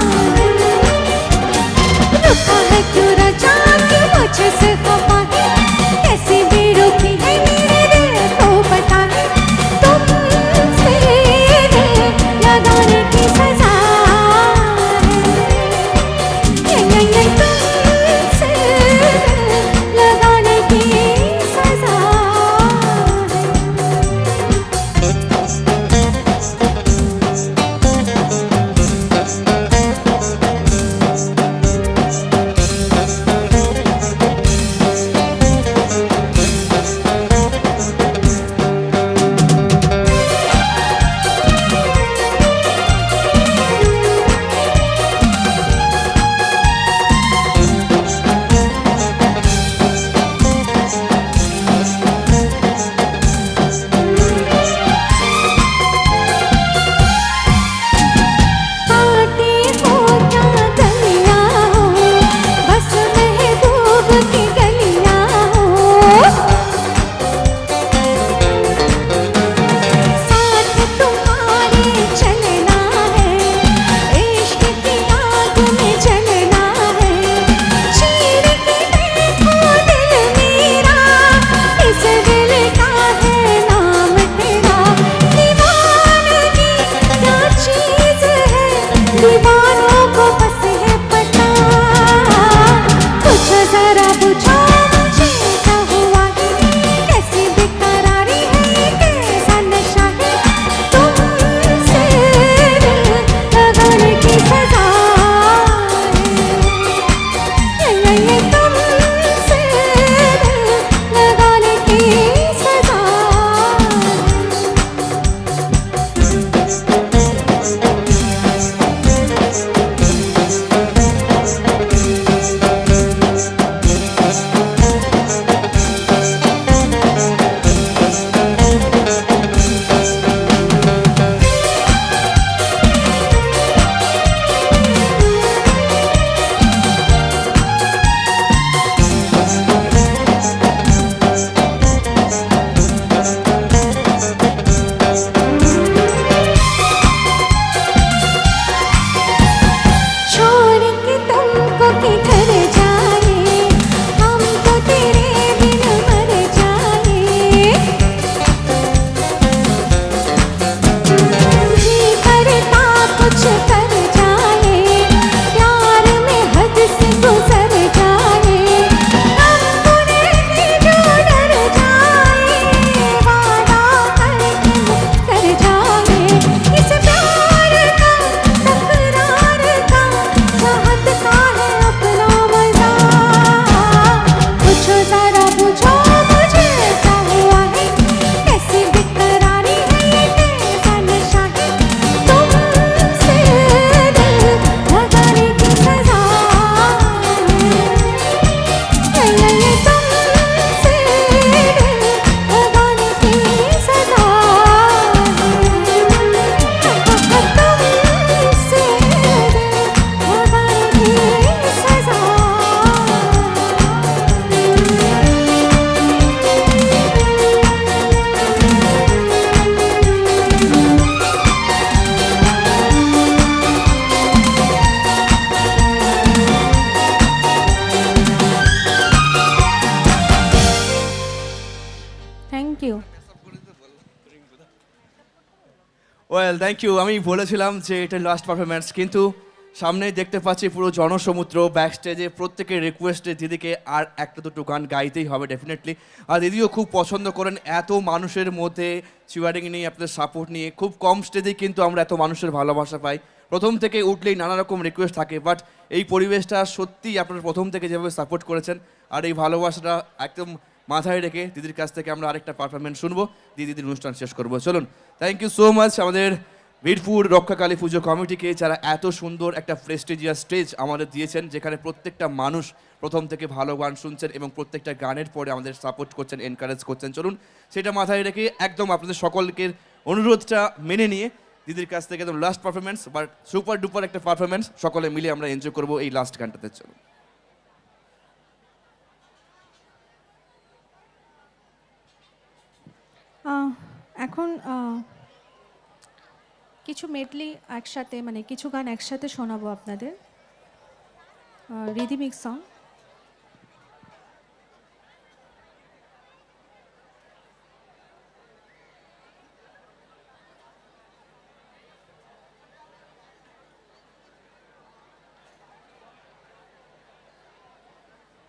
Well thank you. আমি বলেছিলাম যে এটা লাস্ট পারফরমেন্স, কিন্তু সামনেই দেখতে পাচ্ছি পুরো জনসমুদ্র ব্যাক স্টেজে প্রত্যেকের রিকোয়েস্টে দিদিকে আর একটা দুটো গান গাইতেই হবে ডেফিনেটলি। আর দিদিও খুব পছন্দ করেন এত মানুষের মধ্যে চিয়ারিং নিয়ে, আপনাদের সাপোর্ট নিয়ে। খুব কম স্টেজেই কিন্তু আমরা এত মানুষের ভালোবাসা পাই। প্রথম থেকে উঠলেই নানা রকম রিকোয়েস্ট থাকে, বাট এই পরিবেশটা সত্যিই আপনারা প্রথম থেকে যেভাবে সাপোর্ট করেছেন আর এই ভালোবাসাটা একদম মাথায় রেখে দিদির কাছ থেকে আমরা আরেকটা পারফরমেন্স শুনবো, দিদির অনুষ্ঠান শেষ করবো। চলুন, থ্যাংক ইউ সো মাচ আমাদের বীরপুর রক্ষাকালী পুজো কমিটিকে, যারা এত সুন্দর একটা প্রেস্টিজিয়াস স্টেজ আমাদের দিয়েছেন, যেখানে প্রত্যেকটা মানুষ প্রথম থেকে ভালো গান শুনছেন এবং প্রত্যেকটা গানের পরে আমাদের সাপোর্ট করছেন, এনকারেজ করছেন। চলুন, সেটা মাথায় রেখে একদম আপনাদের সকলকে অনুরোধটা মেনে নিয়ে দিদির কাছ থেকে একদম last performance, but super duper একটা পারফরমেন্স সকলে মিলে আমরা এনজয় করবো এই লাস্ট গানটাতে। চলুন। এখন কিছু মেডলি একসাথে, মানে কিছু গান একসাথে শোনাবো আপনাদের, রিদিমিক সং।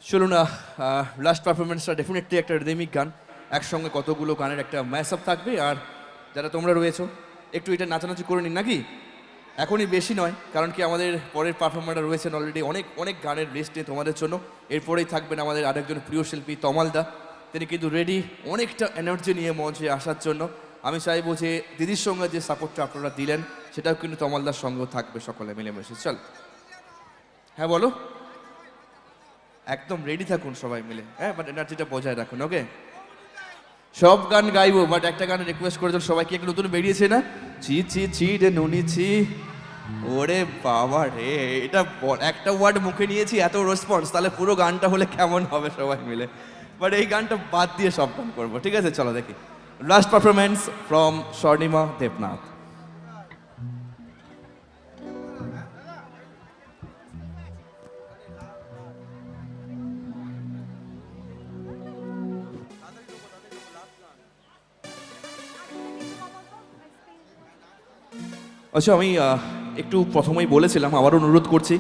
চলুন, লাস্ট পারফরমেন্সটা ডেফিনেটলি একটা রিদমিক গান, একসঙ্গে কতগুলো গানের একটা ম্যাচ আপ থাকবে। আর যারা তোমরা রয়েছো একটু এটা নাচানাচি করে নিন নাকি, এখনই বেশি নয়, কারণ কি আমাদের পরের পারফর্মাররা রয়েছেন অলরেডি অনেক অনেক গানের লিস্ট নিয়ে তোমাদের জন্য। এরপরেই থাকবেন আমাদের আরেকজন প্রিয় শিল্পী তমালদা, তিনি কিন্তু রেডি অনেকটা এনার্জি নিয়ে মঞ্চে আসার জন্য। আমি চাইবো যে দিদির সঙ্গে যে সাপোর্টটা আপনারা দিলেন সেটাও কিন্তু তমালদার সঙ্গেও থাকবে, সকলে মিলেমিশে। চল, হ্যাঁ বলো, একদম রেডি থাকুন সবাই মিলে, হ্যাঁ, বাট এনার্জিটা বজায় রাখুন। ওকে, সব গান গাইবো, বাট একটা গান রিকোয়েস্ট করেছেন সবাইকে, একটু নতুন বেরিয়েছে না, চি চি চি রে নুনি চি। ওরে বাবা রে, এটা একটা ওয়ার্ড মুখে নিয়েছি, এত রেসপন্স, তাহলে পুরো গানটা হলে কেমন হবে সবাই মিলে। বাট এই গানটা বাদ দিয়ে সব গান করবো, ঠিক আছে? চলো দেখি লাস্ট পারফরমেন্স ফ্রম স্বর্ণিমা দেবনাথ। আচ্ছা, আমি একটু প্রথমেই বলেছিলাম, আবারও অনুরোধ করছি,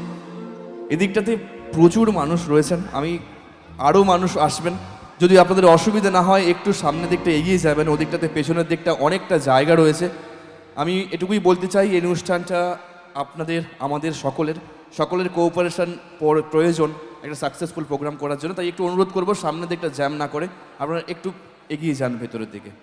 এদিকটাতে প্রচুর মানুষ রয়েছেন, আমি আরও মানুষ আসবেন, যদি আপনাদের অসুবিধা না হয় একটু সামনের দিকটা এগিয়ে যাবেন, ওদিকটাতে পেছনের দিকটা অনেকটা জায়গা রয়েছে। আমি এটুকুই বলতে চাই, এই অনুষ্ঠানটা আপনাদের আমাদের সকলের কোঅপারেশন প্রয়োজন একটা সাকসেসফুল প্রোগ্রাম করার জন্য, তাই একটু অনুরোধ করবো সামনের দিকটা জ্যাম না করে আপনারা একটু এগিয়ে যান ভেতরের দিকে।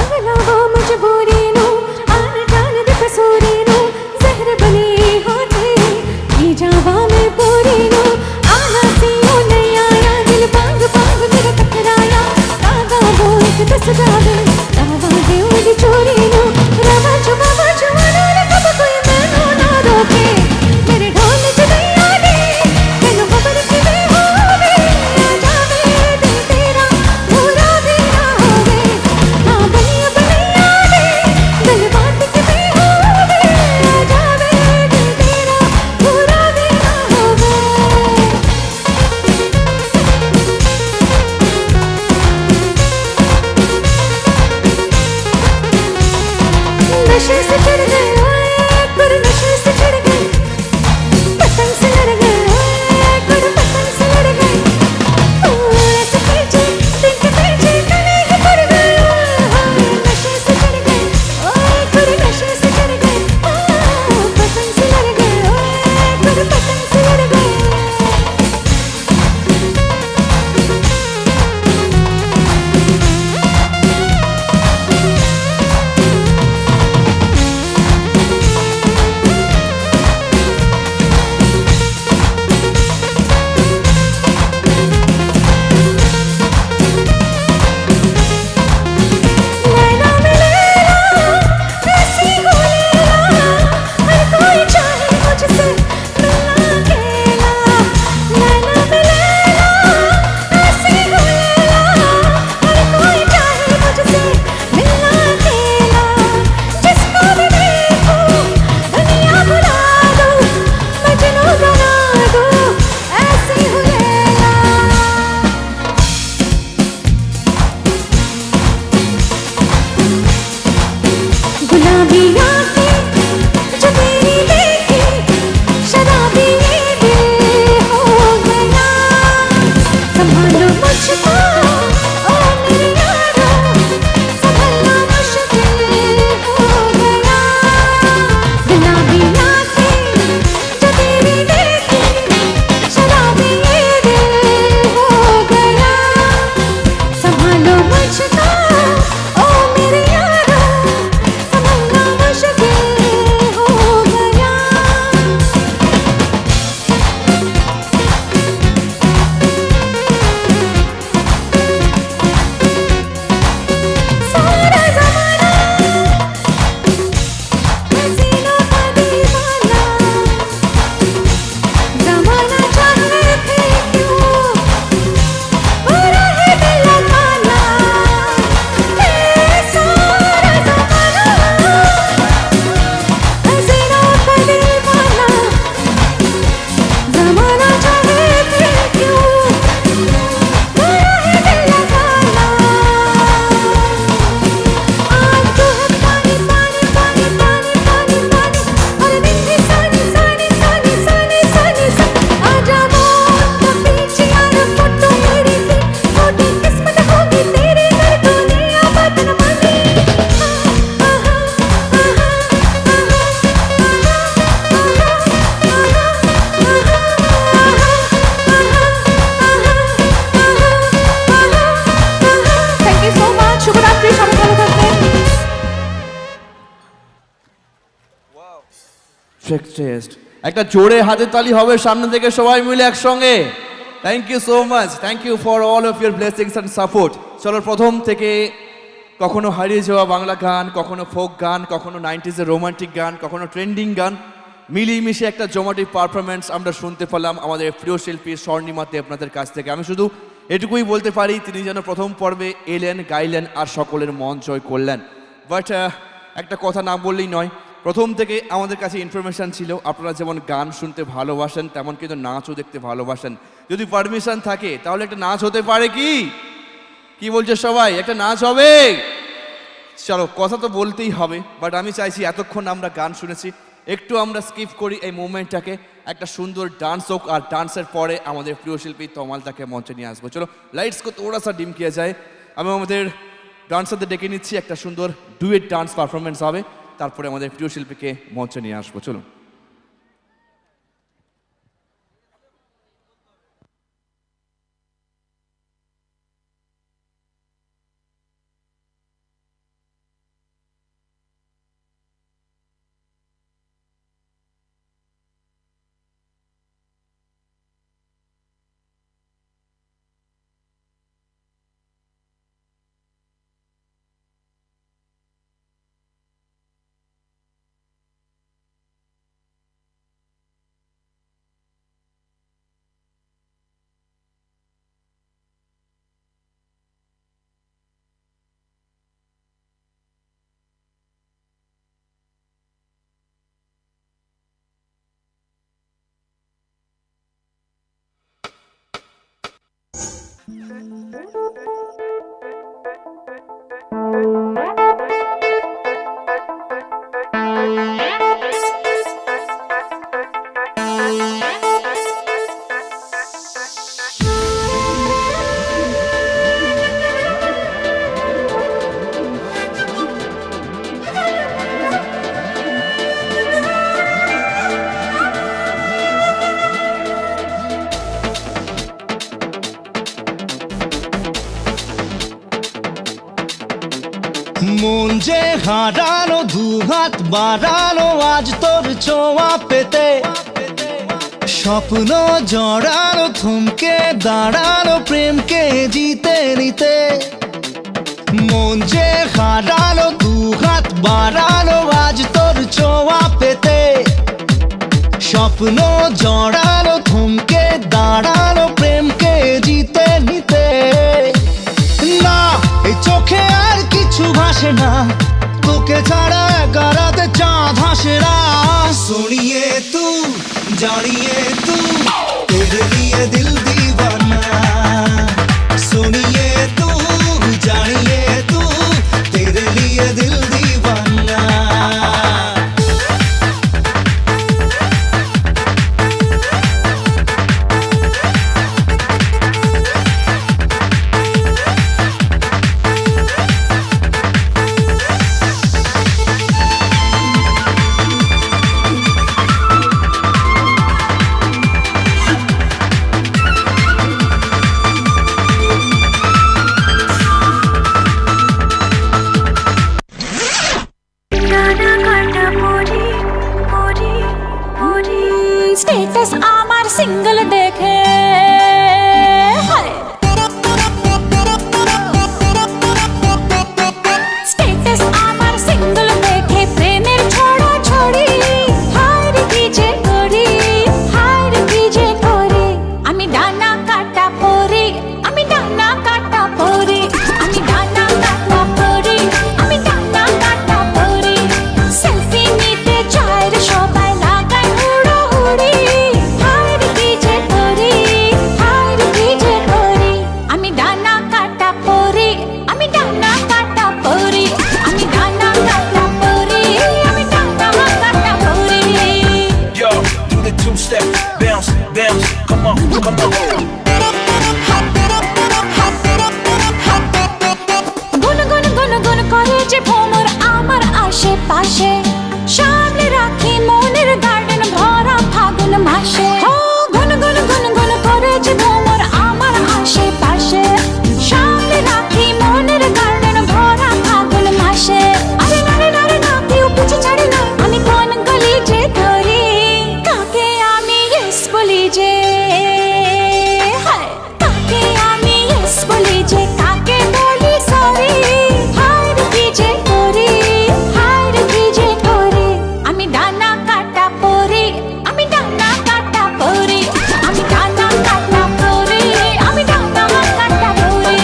अगला वो मजबूरी नो आन जान दे कसूरी नो जहर बने हाथे ये जावा में पूरी नो आना सी ओ नहीं आया दिल बांग बांग मेरा टकराया दादा बोल के दस जावे दावा दे उड़ी चोरी नो रवा चुमा नो रे कब कोई मैनू ना रोके मेरे ढोल च नहीं आगे मैनू खबर की वे होवे आ जावे दिल तेरा बुरा भी ना होवे ना बनिया बनैया वे दिल बात की वे होवे आ जावे दिल तेरा बुरा भी ना होवे স্ট্রেকচেস্ট। একটা জোরে হাতে তালি হবে সামনে থেকে সবাই মিলে একসঙ্গে। Thank you so much, thank you for all of your blessings and support. চলো প্রথম থেকে কখনো হারিয়ে যাওয়া বাংলা গান, কখনো ফোক গান, কখনো 90s-এর রোমান্টিক গান, কখনো ট্রেন্ডিং গান, মিলিয়ে মিশে একটা জমাটিভ পারফরমেন্স আমরা শুনতে পেলাম আমাদের প্রিয় শিল্পী স্বর্ণিমাতে আপনাদের কাছ থেকে। আমি শুধু এটুকুই বলতে পারি, তিনি যেন প্রথম পর্বে এলেন, গাইলেন আর সকলের মন জয় করলেন। বাট একটা কথা না বললেই নয়, প্রথম থেকে আমাদের কাছে ইনফরমেশান ছিল আপনারা যেমন গান শুনতে ভালোবাসেন তেমন কিন্তু নাচও দেখতে ভালোবাসেন। যদি পারমিশন থাকে তাহলে একটা নাচ হতে পারে কি? কি বলছে সবাই? একটা নাচ হবে? চলো, কথা তো বলতেই হবে, বাট আমি চাইছি এতক্ষণ আমরা গান শুনেছি, একটু আমরা স্কিপ করি এই মুভমেন্টটাকে, একটা সুন্দর ডান্স হোক, আর ডান্সের পরে আমাদের প্রিয় শিল্পী তমালদাকে মঞ্চে নিয়ে আসবো। চলো লাইটস কো থোড়া সা ডিম কিয়া যায়। আমি আমাদের ডান্সারদের ডেকে নিচ্ছি, একটা সুন্দর ডুয়েট ডান্স পারফরমেন্স হবে, তারপরে আমাদের প্রিয় শিল্পীকে মঞ্চে নিয়ে আসবো। চলো। মন যে হারানো, দুহাত বাড়ানো আজ তোর ছোঁয়া পেতে, স্বপ্ন জড়ানো, থমকে দাঁড়ানো প্রেমকে জিতে নিতে। মন যে হারানো, দুহাত বাড়ানো আজ তোর ছোঁয়া পেতে, স্বপ্ন জড়ানো, থমকে দাঁড়ানো প্রেমকে জিতে নিতে। না, এই চোখে আর কিছু ভাসে না, তোকে ছাড়া একারাতে চাঁদ হাসে না। सुनिए तू, जानिए तू, तेरे लिए दिल दीवाना। सुनिए तू, जानिए तू, तेरे लिए दिल दीवाना। স্ট্যাটাস আমার সিঙ্গেল দেখে স্ট্যাটাস আমার সিঙ্গেল দেখে প্রেমের ছড়া ছড়ি। হায় রে কি যে করি, হায় রে কি যে করি, আমি ডানা কাটা পরি, আমি ডানা কাটা পরি, আমি ডানা কাটা পরি, আমি ডানা কাটা পরি। সেলফি নিতে চায় রে সবাই, লাগায় হুড়োহুড়ি। হায় রে কি যে করি, হায় রে কি যে করি, আমি ডানা কাটা পরি, আমি ডানা কাটা পরি, আমি ডানা কাটা পরি, আমি ডানা কাটা পরি। Yo, do the two-step, bounce, bounce, come on, come on. গুন গুন গুন গুন করে যে ভ্রমর আমার আশেপাশে, সামনে রাখি মনের গার্ডেন ভরা ফাগুন মাসে। ও গুন গুন গুন গুন করে যে ভ্রমর আমার আশেপাশে, সামনে রাখি মনের গার্ডেন ভরা ফাগুন মাসে। আরে নারে নারে না, কেউ পিছু ছাড়ে না, আমি কোন গলি যে ধরি। যে হায়, কাকে আমি yes বলি যে, কাকে বলি sorry, হায় রে কি যে করি, হায় রে কি যে করি। আমি ডানা কাটা পরি, আমি ডানা কাটা পরি, আমি ডানা কাটা পরি, আমি ডানা কাটা পরি।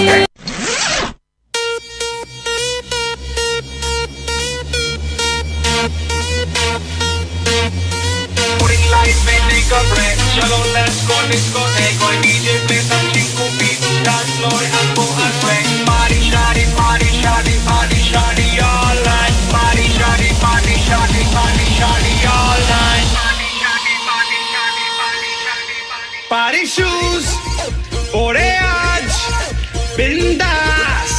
Putting lights may take a breath. Chalo, let's go discotheque. Koi DJ play some chinku beat. Dance floor and go and swing. Party, shawty, party, shawty, party, shawty all night. Party, shawty, party, shawty, party, shawty all night. Party, shawty, party, shawty, party, shawty, party. Party shoes পরে আজ বিন্দাস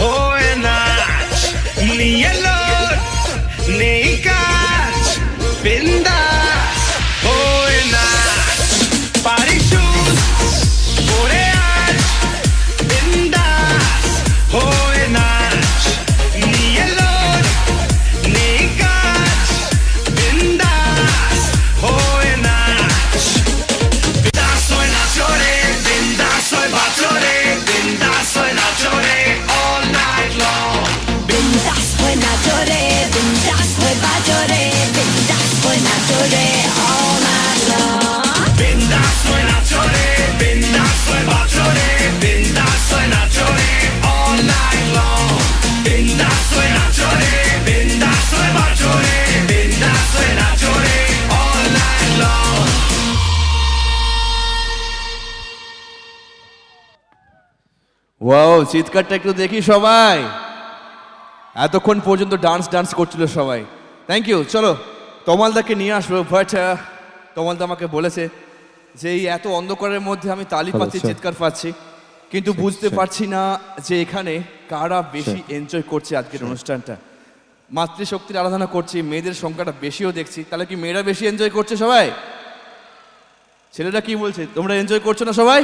হয়ে নাচ, নিয়ে load নেই কাজ, বিন্দাস হয়ে নাচ। Party shoes পরে আজ বিন্দাস হয়ে নাচ, নিয়ে লোড নেই কাজ, বিন্দাস হয়ে নাচ। Bindas soy nachore, bindas soy bachore, bindas soy nachore all night long. Bindas fue nachore, bindas fue bachore, bindas fue nachore all night long. Bindas soy nachore, bindas soy bachore, bindas soy nachore all night long. Bindas soy nachore, bindas soy bachore, bindas soy nachore all night long. Wow, চিৎকারটা একটু দেখি সবাই। এতক্ষণ পর্যন্ত dance করছিল সবাই, thank you. চলো তমালদাকে নিয়ে আসবো, বাট তমালদা আমাকে বলেছে যে এই এত অন্ধকারের মধ্যে আমি তালি পাচ্ছি, চিৎকার পাচ্ছি, কিন্তু বুঝতে পারছি না যে এখানে কারা বেশি এনজয় করছে আজকের অনুষ্ঠানটা। মাতৃশক্তির আরাধনা করছি, মেয়েদের সংখ্যাটা বেশিও দেখছি, তাহলে কি মেয়েরা বেশি এনজয় করছে সবাই? ছেলেরা কি বলছে, তোমরা এনজয় করছো না সবাই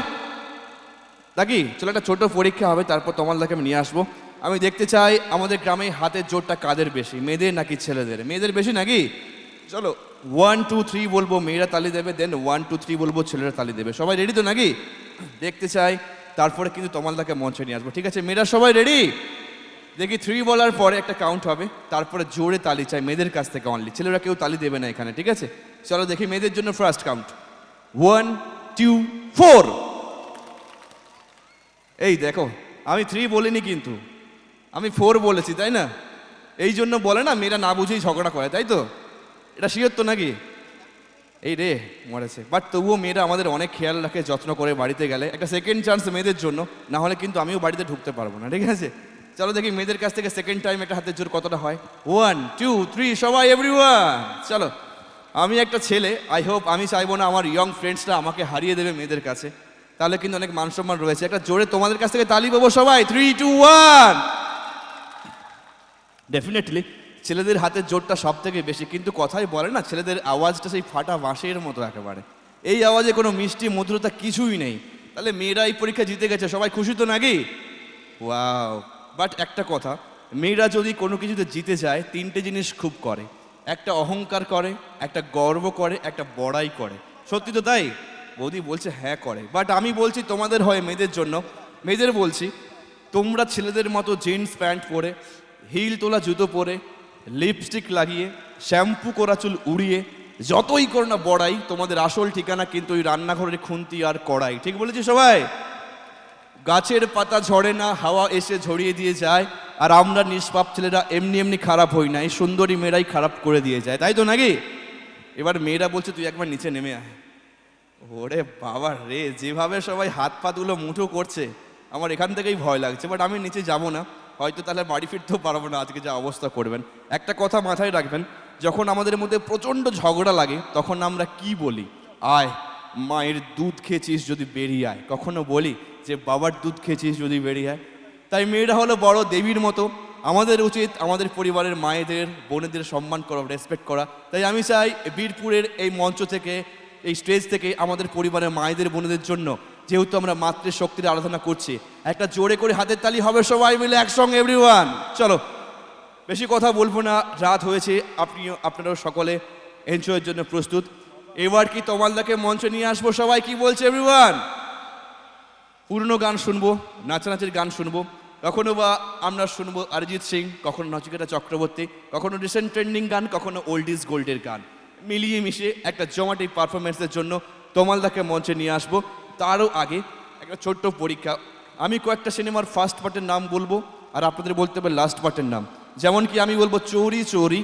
নাকি? চলো একটা ছোট পরীক্ষা হবে, তারপর তমালদাকে আমি নিয়ে আসবো। আমি দেখতে চাই আমাদের গ্রামে হাতের জোরটা কাদের বেশি, মেয়েদের নাকি ছেলেদের? মেয়েদের বেশি নাকি? চলো 1 2 3 বলবো, মেয়েরা তালি দেবে, দেন 1 2 3 বলবো, ছেলেরা তালি দেবে। সবাই রেডি তো নাকি? দেখতে চাই, তারপরে কিন্তু তমালদাকে মঞ্চে নিয়ে আসবো, ঠিক আছে? মেয়েরা সবাই রেডি? দেখি 3 বলার পরে একটা কাউন্ট হবে, তারপরে জোরে তালি চাই মেয়েদের কাছ থেকে অনলি, ছেলেরা কেউ তালি দেবে না এখানে, ঠিক আছে? চলো দেখি মেয়েদের জন্য ফার্স্ট কাউন্ট, 1 2 4। এই দেখো, আমি 3 বলিনি কিন্তু, আমি 4 বলেছি, তাই না? এই জন্য বলে না মেয়েরা না বুঝেই ঝগড়া করে, তাই তো? এটা শিওর তো নাকি? এই রে মরেছে, বাট তবুও মেয়েরা আমাদের অনেক খেয়াল রাখে, যত্ন করে বাড়িতে গেলে। একটা সেকেন্ড চান্স মেয়েদের জন্য, না হলে কিন্তু আমিও বাড়িতে ঢুকতে পারবো না, ঠিক আছে? চলো দেখি মেয়েদের কাছ থেকে সেকেন্ড টাইম একটা হাতের জোর কতটা হয়। 1 2 3 সবাই, এভরিওয়ান। চলো, আমি একটা ছেলে, আই হোপ, আমি চাইবো না আমার ইয়ং ফ্রেন্ডসরা আমাকে হারিয়ে দেবে মেয়েদের কাছে, তাহলে কিন্তু অনেক মান সম্মান রয়েছে। একটা জোরে তোমাদের কাছ থেকে তালি পাবো সবাই, 3 2 1। ডেফিনেটলি ছেলেদের হাতের জোরটা সব থেকে বেশি, কিন্তু কথাই বলে না, ছেলেদের আওয়াজটা সেই ফাটা বাঁশের মতো একেবারে, এই আওয়াজে কোনো মিষ্টি মধুরতা কিছুই নেই। তাহলে মেয়েরা এই পরীক্ষা জিতে গেছে, সবাই খুশি তো নাকি? ওয়াও। বাট একটা কথা, মেয়েরা যদি কোনো কিছুতে জিতে যায়, 3টে জিনিস খুব করে, একটা অহংকার করে, একটা গর্ব করে, একটা বড়াই করে। সত্যি তো তাই? বৌদি বলছে হ্যাঁ করে, বাট আমি বলছি তোমাদের হয়, মেয়েদের জন্য, মেয়েদের বলছি, তোমরা ছেলেদের মতো জিন্স প্যান্ট পরে, হিল তোলা জুতো পরে, লিপস্টিক লাগিয়ে, শ্যাম্পু করা চুল উড়িয়ে যতই করো না বড়াই, তোমাদের আসল ঠিকানা কিন্তু ওই রান্নাঘরের খুন্তি আর কড়াই। ঠিক বলেছি সবাই? গাছের পাতা ঝরে না, হাওয়া এসে ঝরিয়ে দিয়ে যায়, আর আমরা নিষ্পাপ ছেলেরা এমনি এমনি খারাপ হই না, এই সুন্দরী মেয়েরাই খারাপ করে দিয়ে যায়, তাই তো নাকি? এবার মেয়েরা বলছে তুই একবার নিচে নেমে আয়। ওরে বাবা রে, যেভাবে সবাই হাত পাতগুলো মুঠো করছে, আমার এখান থেকেই ভয় লাগছে, বাট আমি নিচে যাব না, হয়তো তাহলে বাড়ি ফিরতেও পারবো না আজকে যা অবস্থা করবেন। একটা কথা মাথায় রাখবেন, যখন আমাদের মধ্যে প্রচণ্ড ঝগড়া লাগে, তখন আমরা কি বলি? আয় মায়ের দুধ খেয়েছিস যদি বেরিয়ে আয়। কখনো বলি যে বাবার দুধ খেয়েছিস যদি বেরিয়ে আয়? তাই মেয়েরা হলো বড় দেবীর মতো, আমাদের উচিত আমাদের পরিবারের মায়েদের, বোনেদের সম্মান করা, রেসপেক্ট করা। তাই আমি চাই বীরপুরের এই মঞ্চ থেকে, এই স্টেজ থেকে আমাদের পরিবারের মায়েদের, বোনেদের জন্য, যেহেতু আমরা মাতৃশক্তির আরাধনা করছি, একটা জোরে করে হাতের তালি হবে সবাই মিলে একসঙ্গে, এভরিওয়ান। চলো, বেশি কথা বলবো না, রাত হয়েছে, আপনারাও সকলে এনজয়ের জন্য প্রস্তুত। এবার কি তমালদাকে মঞ্চে নিয়ে আসবো সবাই, কি বলছে এভরিওয়ান? পুরনো গান শুনবো, নাচানাচির গান শুনবো, কখনো বা আমরা শুনবো অরিজিৎ সিং, কখনো নচিকেতা চক্রবর্তী, কখনো রিসেন্ট ট্রেন্ডিং গান, কখনো ওল্ড ইজ গোল্ডের গান, মিলিয়ে মিশিয়ে একটা জমাটিক পারফরমেন্সের জন্য তমালদাকে মঞ্চে নিয়ে আসবো। তারও আগে একটা ছোট্ট পরীক্ষা, আমি কয়েকটা সিনেমার ফার্স্ট পার্টের নাম বলবো আর আপনাদের বলতে হবে লাস্ট পার্টের নাম। যেমন কি আমি বলবো চৌরি চৌরি,